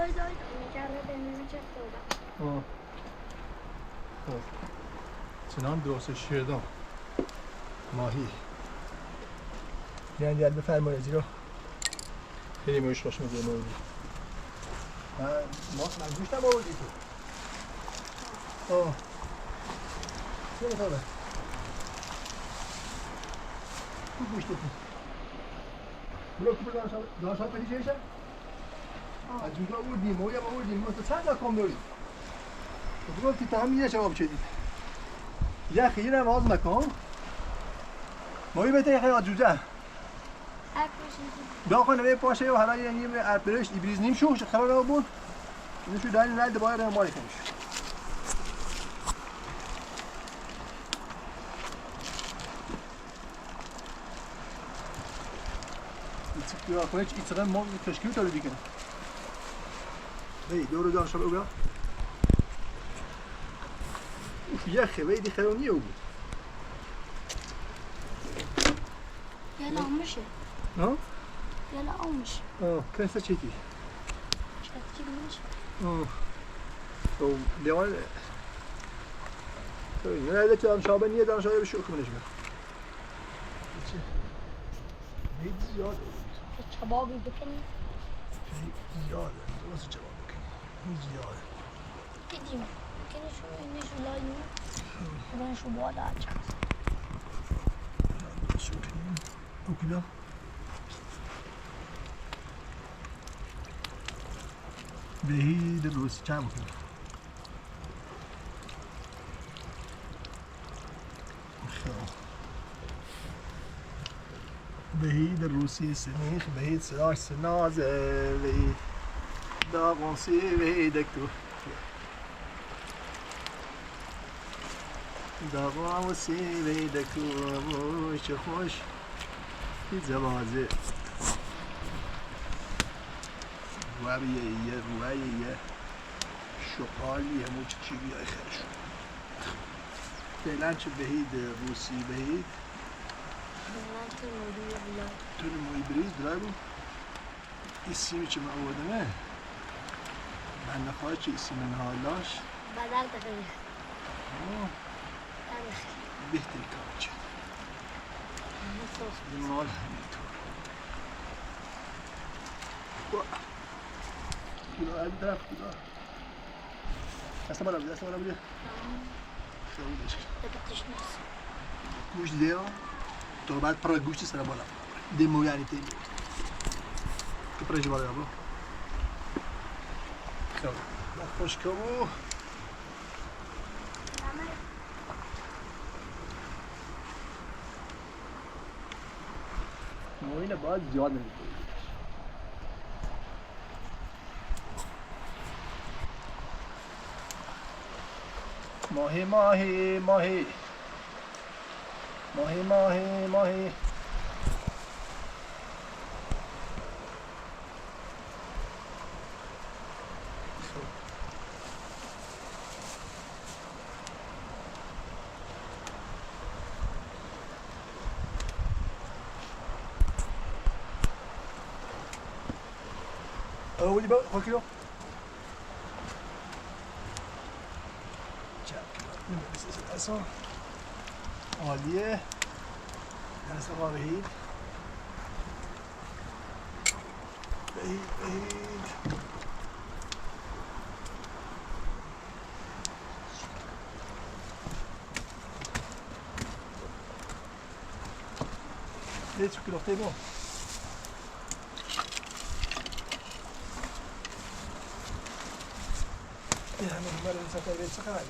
S5: نجرب ببینیم چه خوبه.
S2: خب چنان درست شیردم ماهی یعنی جلب فرمایزی رو خیلی موش خوش میده موردی من گوشتم آوردی تو چه بخوابه خوب گوشتی تو برو کپر دانشاب بدی چه ایشه؟ از جوزا آوردیم مویم آوردیم ما تو چند رقم داری تو گفتی تا هم یه جواب چدید یه خیلی هم آز مکن مایی بهتر یه خیلی آجوزه داخل نوی پاشه و حالا یه برشت ایبریز نیم شوش خرار رو بود نشو داری نلده باید رو ماری کنیش یا کنه چی چقدر ما تشکیل داره دیگه بی دورو دار شب اوگا یه خیلی دی خیلی او بود
S5: یلا آموشه
S2: ها؟
S5: یلا آموشه
S2: کنسته چی دی؟
S5: چی میشه؟
S2: تو لیوان نه ایده که دانشابه نیه دانشابه به شوخ منش بر چه؟ خیلی زیاده
S5: کبابی بکنی؟
S2: خیلی زیاده درست جواب بکنی خیلی زیاده
S5: دیدیم بکنی شو اینشو لاییم خودنشو بالا چند
S2: شو کنیم اوکیلا بهید روسی چند بکنیم بهید روسی سنیخ بهید سراش سنازه بهید داغونسی بهید اکتو داغونسی بهید اکتو موش خوش بید زبازه رویه شقالی همون چیزی های خیلی فعلا چه بهید روسی بهید تو موی بریز برای بود ایسی چه من آوردمه من نخواهد چه ایسی من حالاش
S5: بدل بخیری
S2: بهتری کار چه مال همینطور کیلو از طرف کیلو دست بالا بده خیلی
S5: نیست
S2: گوشت دیو تو بعد پر گوشت سر بالا دمو یعنی تیمی تو پرش بالا برو خیلی خوش کمو موینه باید زیاد نمیکنی ماهی ماهی ماهی ماهی ماهی ماهی اولي بقى فاكره نلبس الاسم عالیه دست آقا بهید Dit is nog tegen. Ja, maar dat is ook weer zo gaar.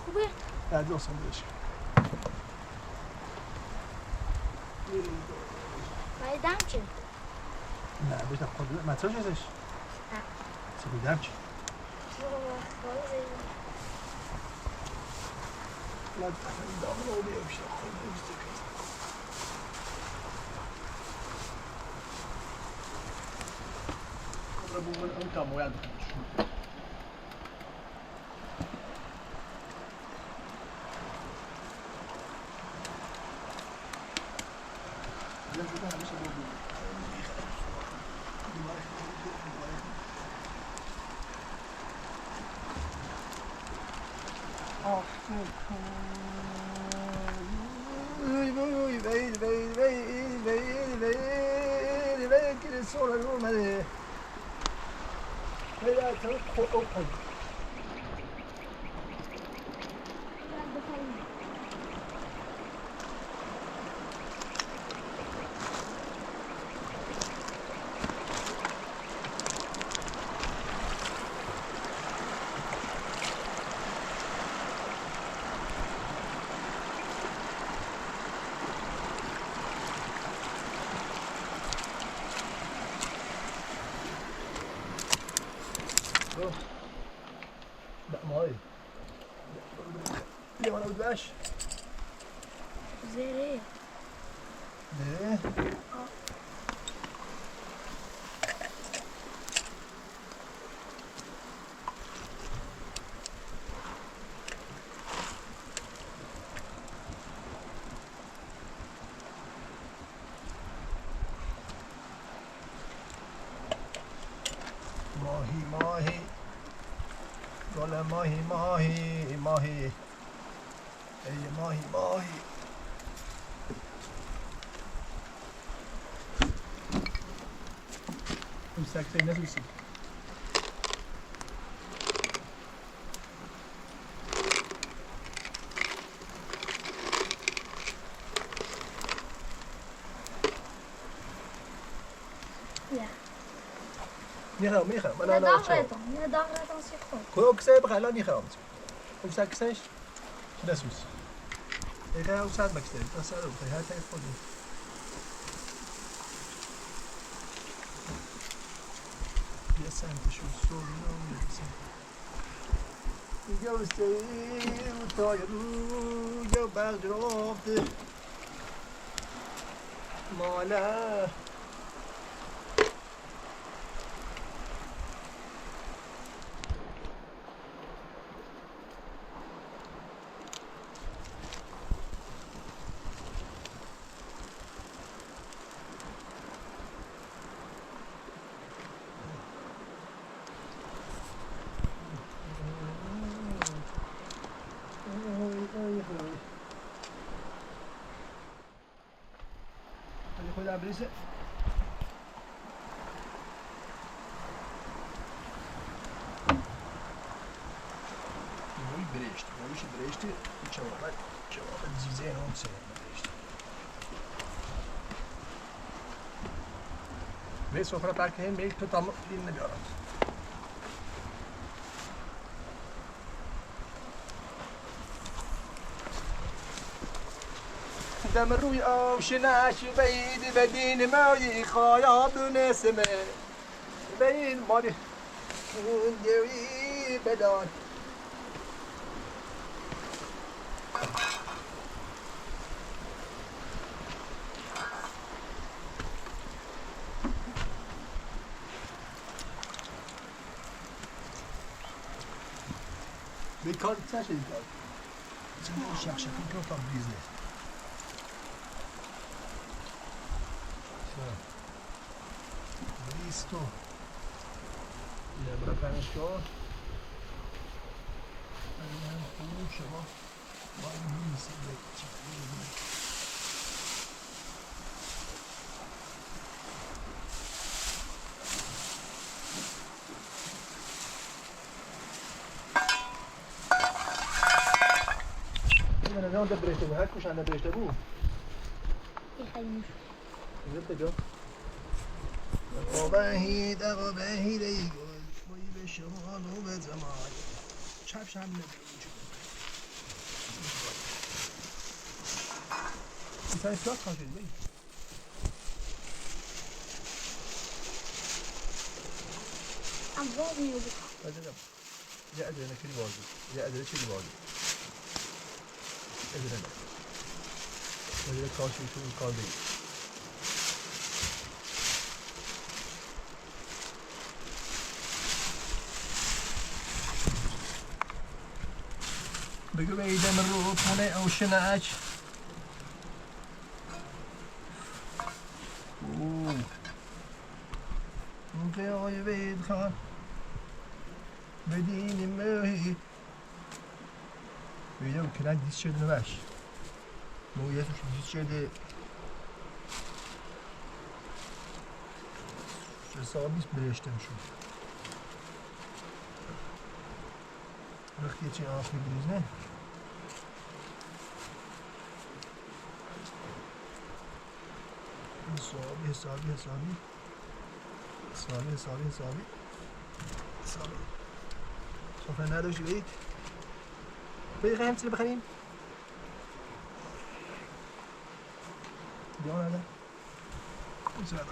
S5: خوبه؟
S2: بعد لازم بشه.
S5: باید چی؟
S2: نه بیشتر خود مترش ازش.
S5: نه.
S2: سیدم چی؟ Laat het dan wel weer opstaan. Kom er boven een tam, ja. mooi. Ja, maar ook was.
S5: Zere.
S2: Nee. ماهی گل ماهی ای ماهی Usakta nasıl?
S5: Ja.
S2: میخوام من
S5: نه
S2: الان
S5: داغرتان سیخون
S2: کوکسه بخلا میخوام usaktaش نسوس اگه usad مکسه تصادف به هر طرف خودی یه سنتشو سورینا میرسه دیگه استی و تای رو برجرافته مالا خدا برسه Mooi breest. Çabuk zizeye on sene breest. Ve sofra parkının belki tutamı filmini diyorum. دم روی آوشنش بعید بدین مایی خایاب نسمه بین ماری گوی بدان Mais quand ça, c'est le cas. Si on cherche tout le temps de business. Listo. Dobra pęczko. Trzeba ładnie sobie نه اون برشته بود هر کوش اند برشته بود
S5: خیلی
S2: اینجا بهید ای گل بایی به شمال و به زمان چپش هم نبود این تایی فلاس خواهد شدی بایی
S5: ام باز میوزی
S2: یه ادره نکری بازی یه ادره چلی بازی مدیر کاشی تو این کار بگیر. بگو بیدم رو پونه اوشنک. اون آقای وید خان بدینی مهی بیدم کنن دیز شده نباش مویتش دیز شده حسابیست برشتم شد وقتی چه آف بگیریز نه حسابی صفحه نداشتی بید بگی همچه بخریم بیا نده اینجا داد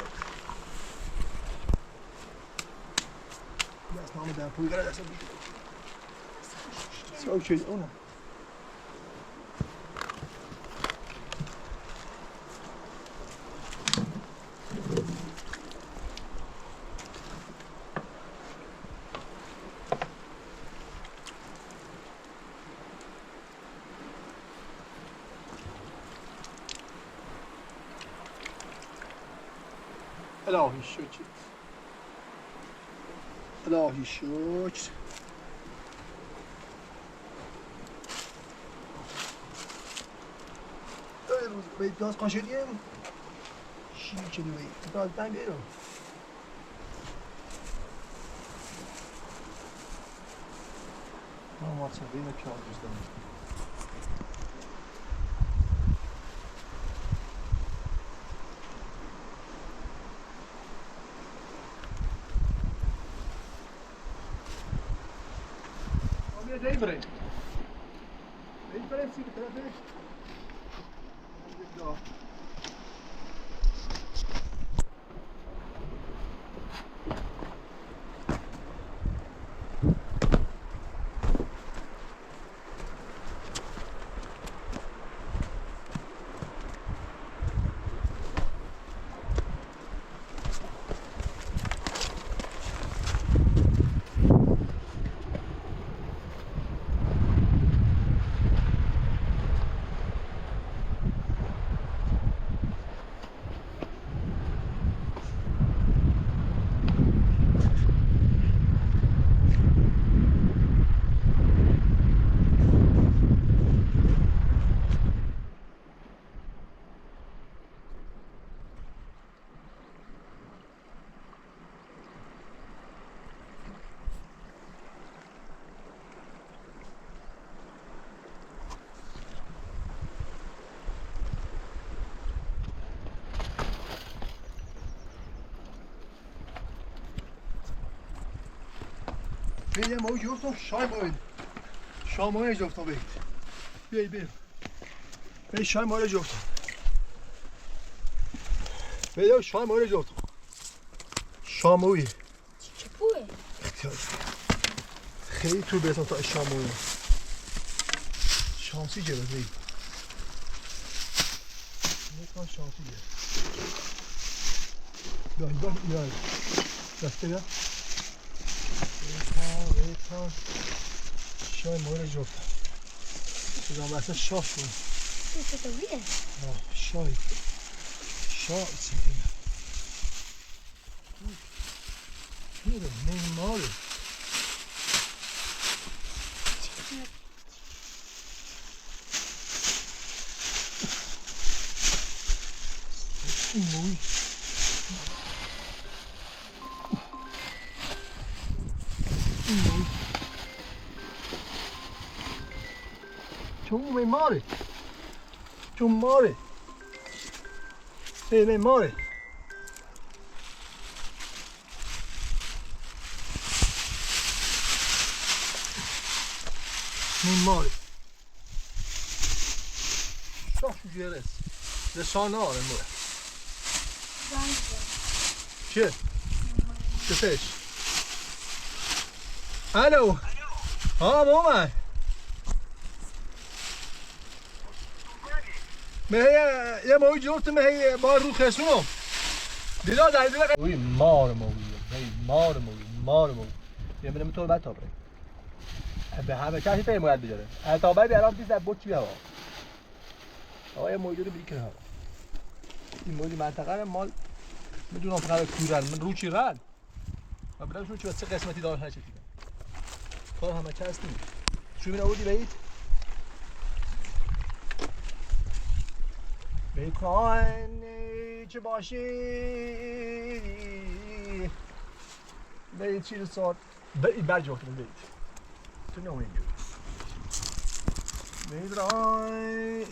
S2: دست نامه در پوی قرار دست بید سوک شد اونه الهی شکر الهی شکر روز باید داز قاشدیم شیر چلی باید داز دن بیرون ما مصابین کار دوستم بریم سی به طرف بیدیم ما جفتم شام باید جفتم بید بیایی بیایی شام باید جفتم بیایی شام باید جفتم شام باید
S5: چه پوه؟
S2: اختیار خیلی طول بیتم تا شام باید شامسی جبه بید نکن شامسی جبه بیایی دسته بیا ریتان شای مورد جفتم شدم بسه شاه شد
S5: چه تو بیه؟
S2: شای چیدیم میره نیماره این موی چون ماره چون ماره ای ماره ماره شاه جیرس رسانه آره ماره چه؟ چه فش؟ الو ها مامان یه موی جورت هی بار رو خسونم دیلا در دیلا وی مار موی مار موی یه منم تو بعد تابره به همه کسی فهم باید بجاره تابره بیارم پیش در بود چی بیا آقا یه موجود بیکن ها این موجود منطقه مال میدونم فقط کورن من رو چی رد و بدم شو چه قسمتی دار هر چی دیگه کار همه کس نیست شو مینا بودی بعید بیکن چه باشی بعید چی رو ساد بعید برج وقتی بعید تو نمو اینجور بعید رای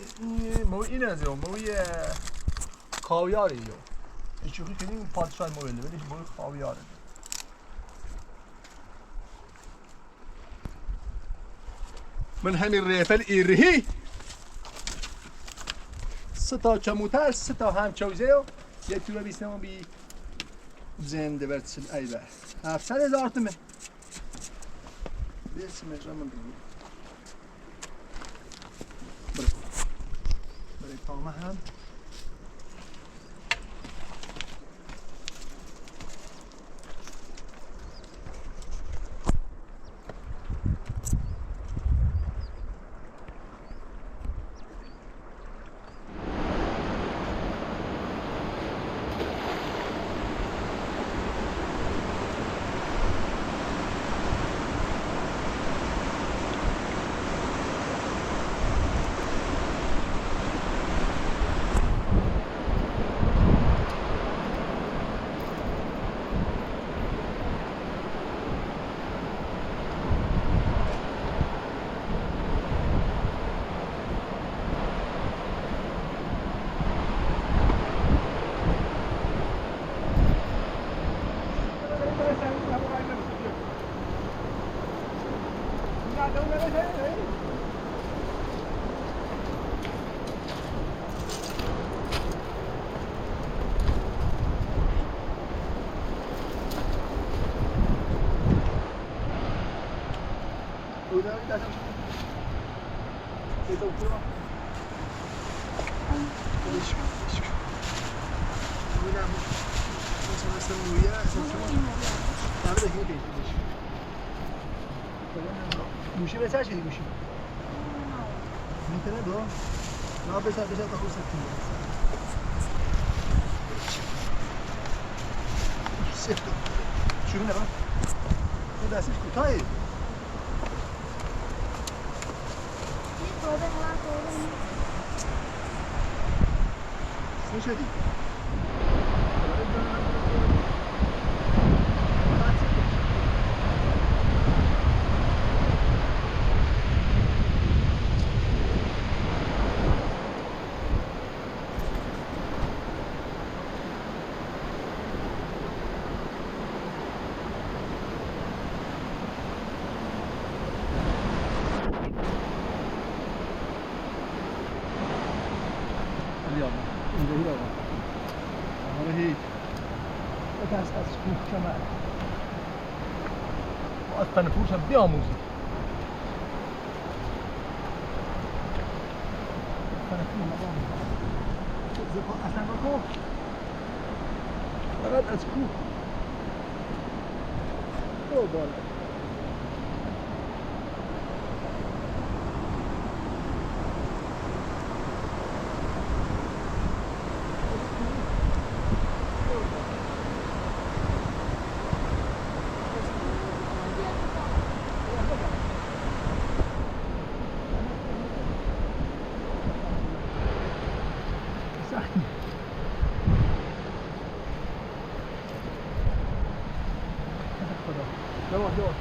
S2: موی این از یو موی کاویاری یو این چوخی کنیم پادشاه مویله ولیش موی کاویاره من همین ریفل ایرهی سه تا چموتر سه تا هم چوزه و یه تورا بیستم بی زنده برسل ای بر 700,000 تومه بسم الله من بگیم برای کامه هم گوشی بسر شدی گوشی میتونه دو نه بسر تا خوش سکتیم سکتو شروع نبا این دستش کوتاهی
S6: یه بابه هوا
S2: سه شدی از کوه کمر از تنفوش هم بیاموزی اصلا بکن فقط از کوه او بالا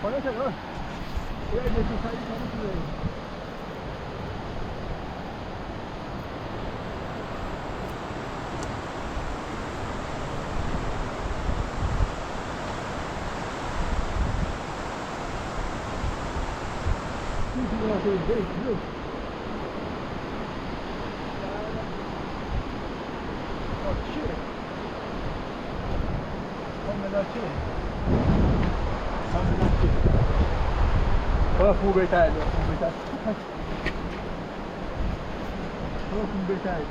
S2: پایین شد یه دیگه سری کنید خوب بهتره خوب بهتره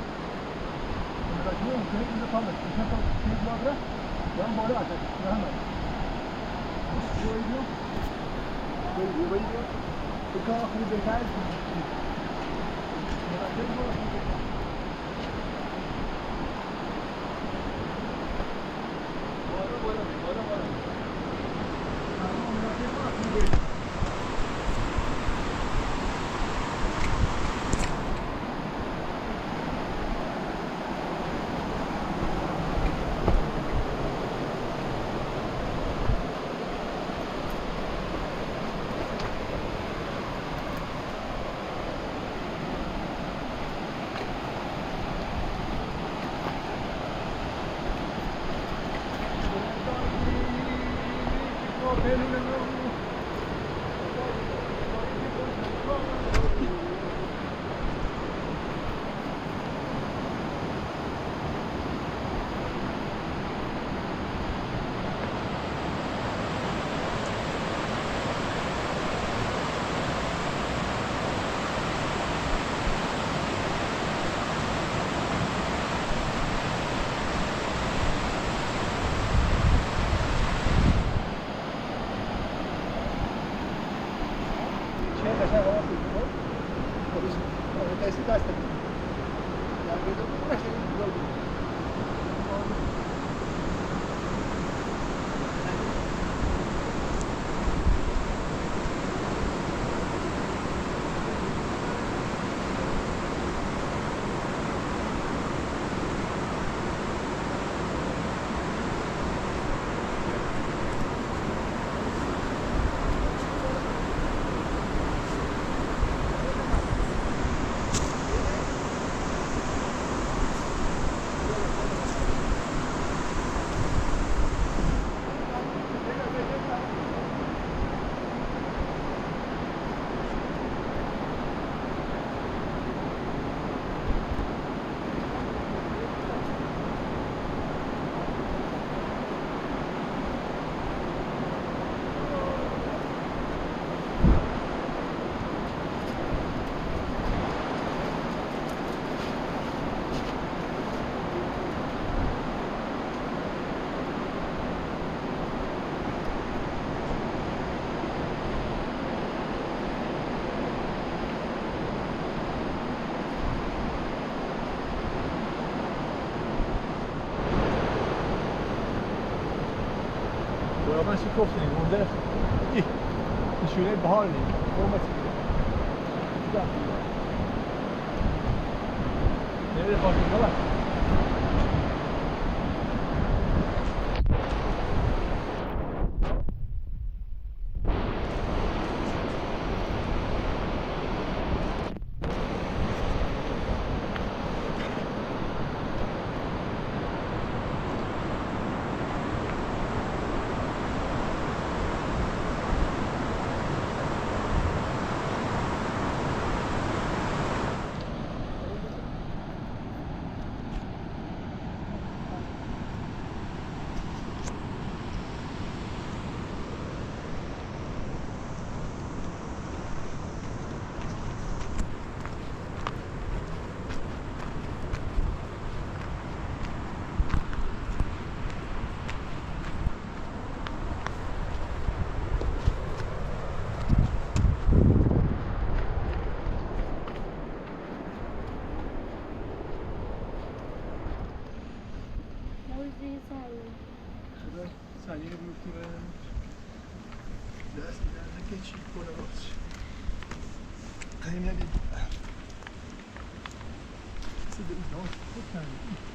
S2: من شکفتیم مونده نشونه بهار نیم قومت نمیده خواستیم بلد سریع بیفتی و دست میدن نکشی کنه باز قیم ندید سیده اینا خود کنید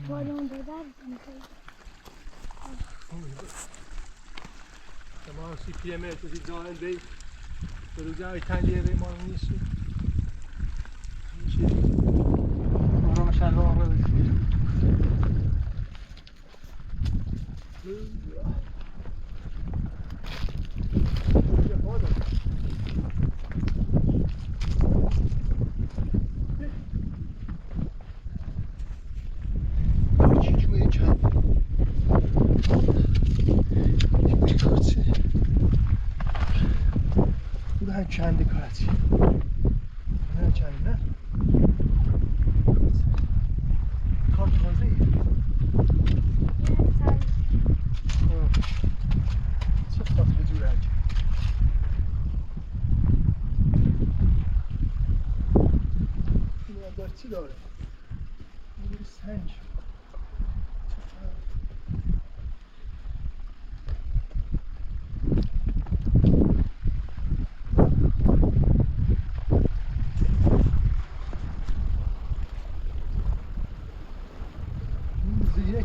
S5: بالون بدر
S2: ما سی پیمه تو دی دائل بی بروجه های تنلیه بی ما نیستی میشه آرام شن راه رو بسید چند کارتی نه چند نه کار تازه ای چه خاطر جور هرچی این مقدار چی داره این سنج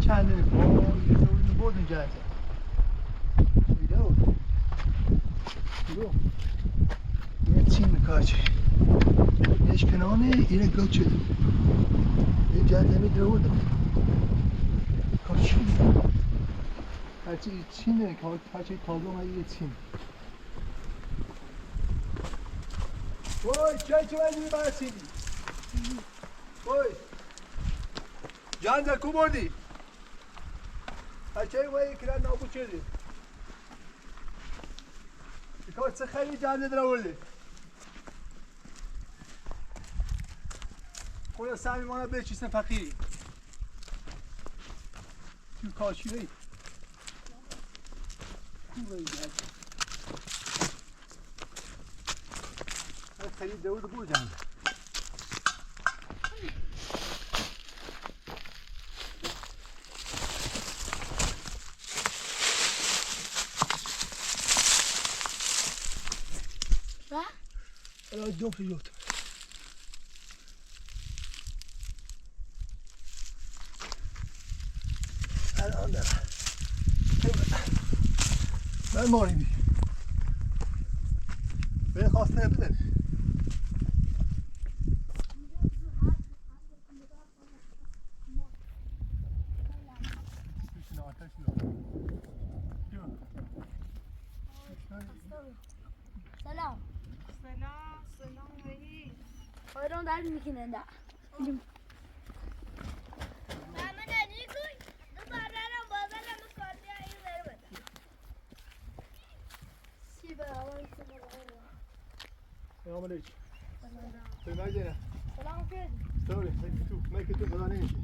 S2: kendini bodun geldi. Şöyle ol. Yok. Yine çim kaç. Neş kanalını yine göçü. Bir geldi durdu. Kaçıyor. Hacı çimle kaçı tabloma yine çim. Oy çay çayını versin. Oy. Canca kumordi. هرچه وای کرد نابود شدی. بیکار چه خیلی جنده درآوردی. خدا صمیمانه بچیسن فقیری. تو کاشیری. خوبه این. خیلی درود بود جنده. الان دوم في اليوت الان ده من ماری بی به خواسته بدن
S5: سلام
S1: سلام وحید.
S5: آیران در میکنه ده
S2: سلام علیکم سلام علیکم
S5: سلام کن
S2: طوری مایک تو خدا نمیشه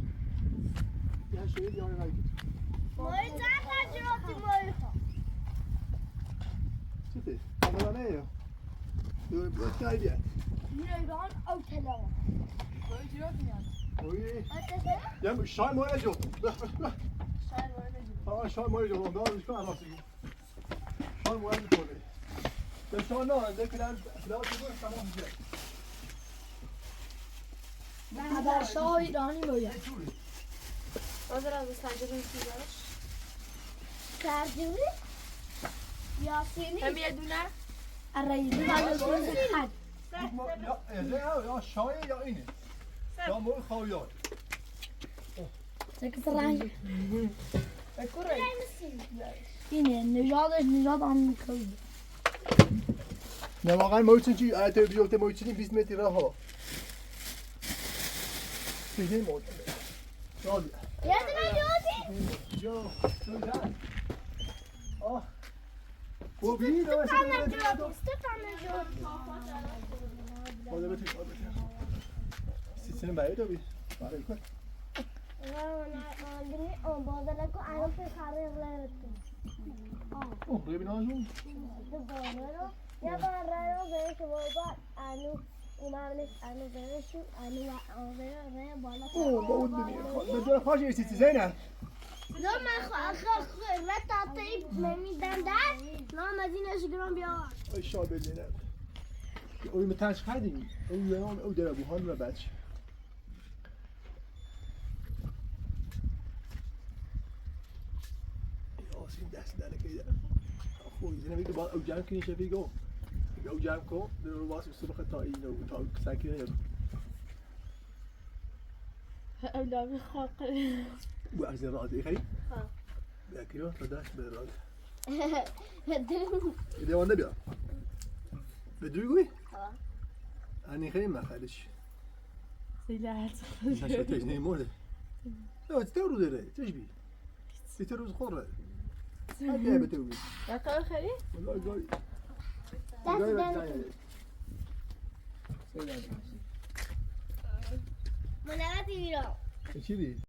S2: یه شوید یا مایک تو چته خدا نه دور بود که بیاد
S5: ایران او تلاوه
S2: اوی یا شای مال جو شای مال جو دارش کن راستی شای مال تو به شما نه دکلان خلاص بود تمام شد
S5: در شاه ایرانی باید
S1: بازار از سنجرون چیزاش
S6: ترجمه یاسینی
S1: هم یه دونه
S5: الرئیس بعد خد
S2: یا شای یا اینه یا مال خواهیات
S5: سکس رنگ
S1: بکره
S5: اینه نژاد آمریکایی
S2: نه واقعا موچین چی آیت بیوت موچینی 20 متر راه ها چیزی موت راضی
S6: یه دونه جوزی
S2: جو آه خوبی نه
S6: استفانه جوزی
S2: بالا بده سیستم باید بی برای کن
S6: اون بازار کو آن پر خاله غلطه
S2: اوه روی بینازون
S6: تو بازارو یا بازارو به شما بعد آنو ایمانش آنو برشو آنو به بالا
S2: اوه با اون ببین بدون خواهش ایستی زینه
S6: نه من آخه رد تایی میدم در نه مدینش گرام بیا
S2: ای شابه نه اوی متنش خدیم او در ابوهان و بچه یاسین دست داره که داره خوی زنه میگه با او جمع کنی شفی گو او جمع کن در رو باس سرخ تا اینو تا سکنه یادو
S1: اولاد خاقه
S2: بو اگزه راده خیلی؟ ها بکیرو تا دست به راده دیوانده بیا به دوی گوی؟
S6: ها
S2: انی خیلی مخلش
S1: سیلات
S2: نشو تجنه مرده نه تی روز داره تشبی تی روز خوره هدیه به تو بی
S1: بکار خیلی؟
S2: والله گای
S6: منوتی بیرام
S2: چی دی؟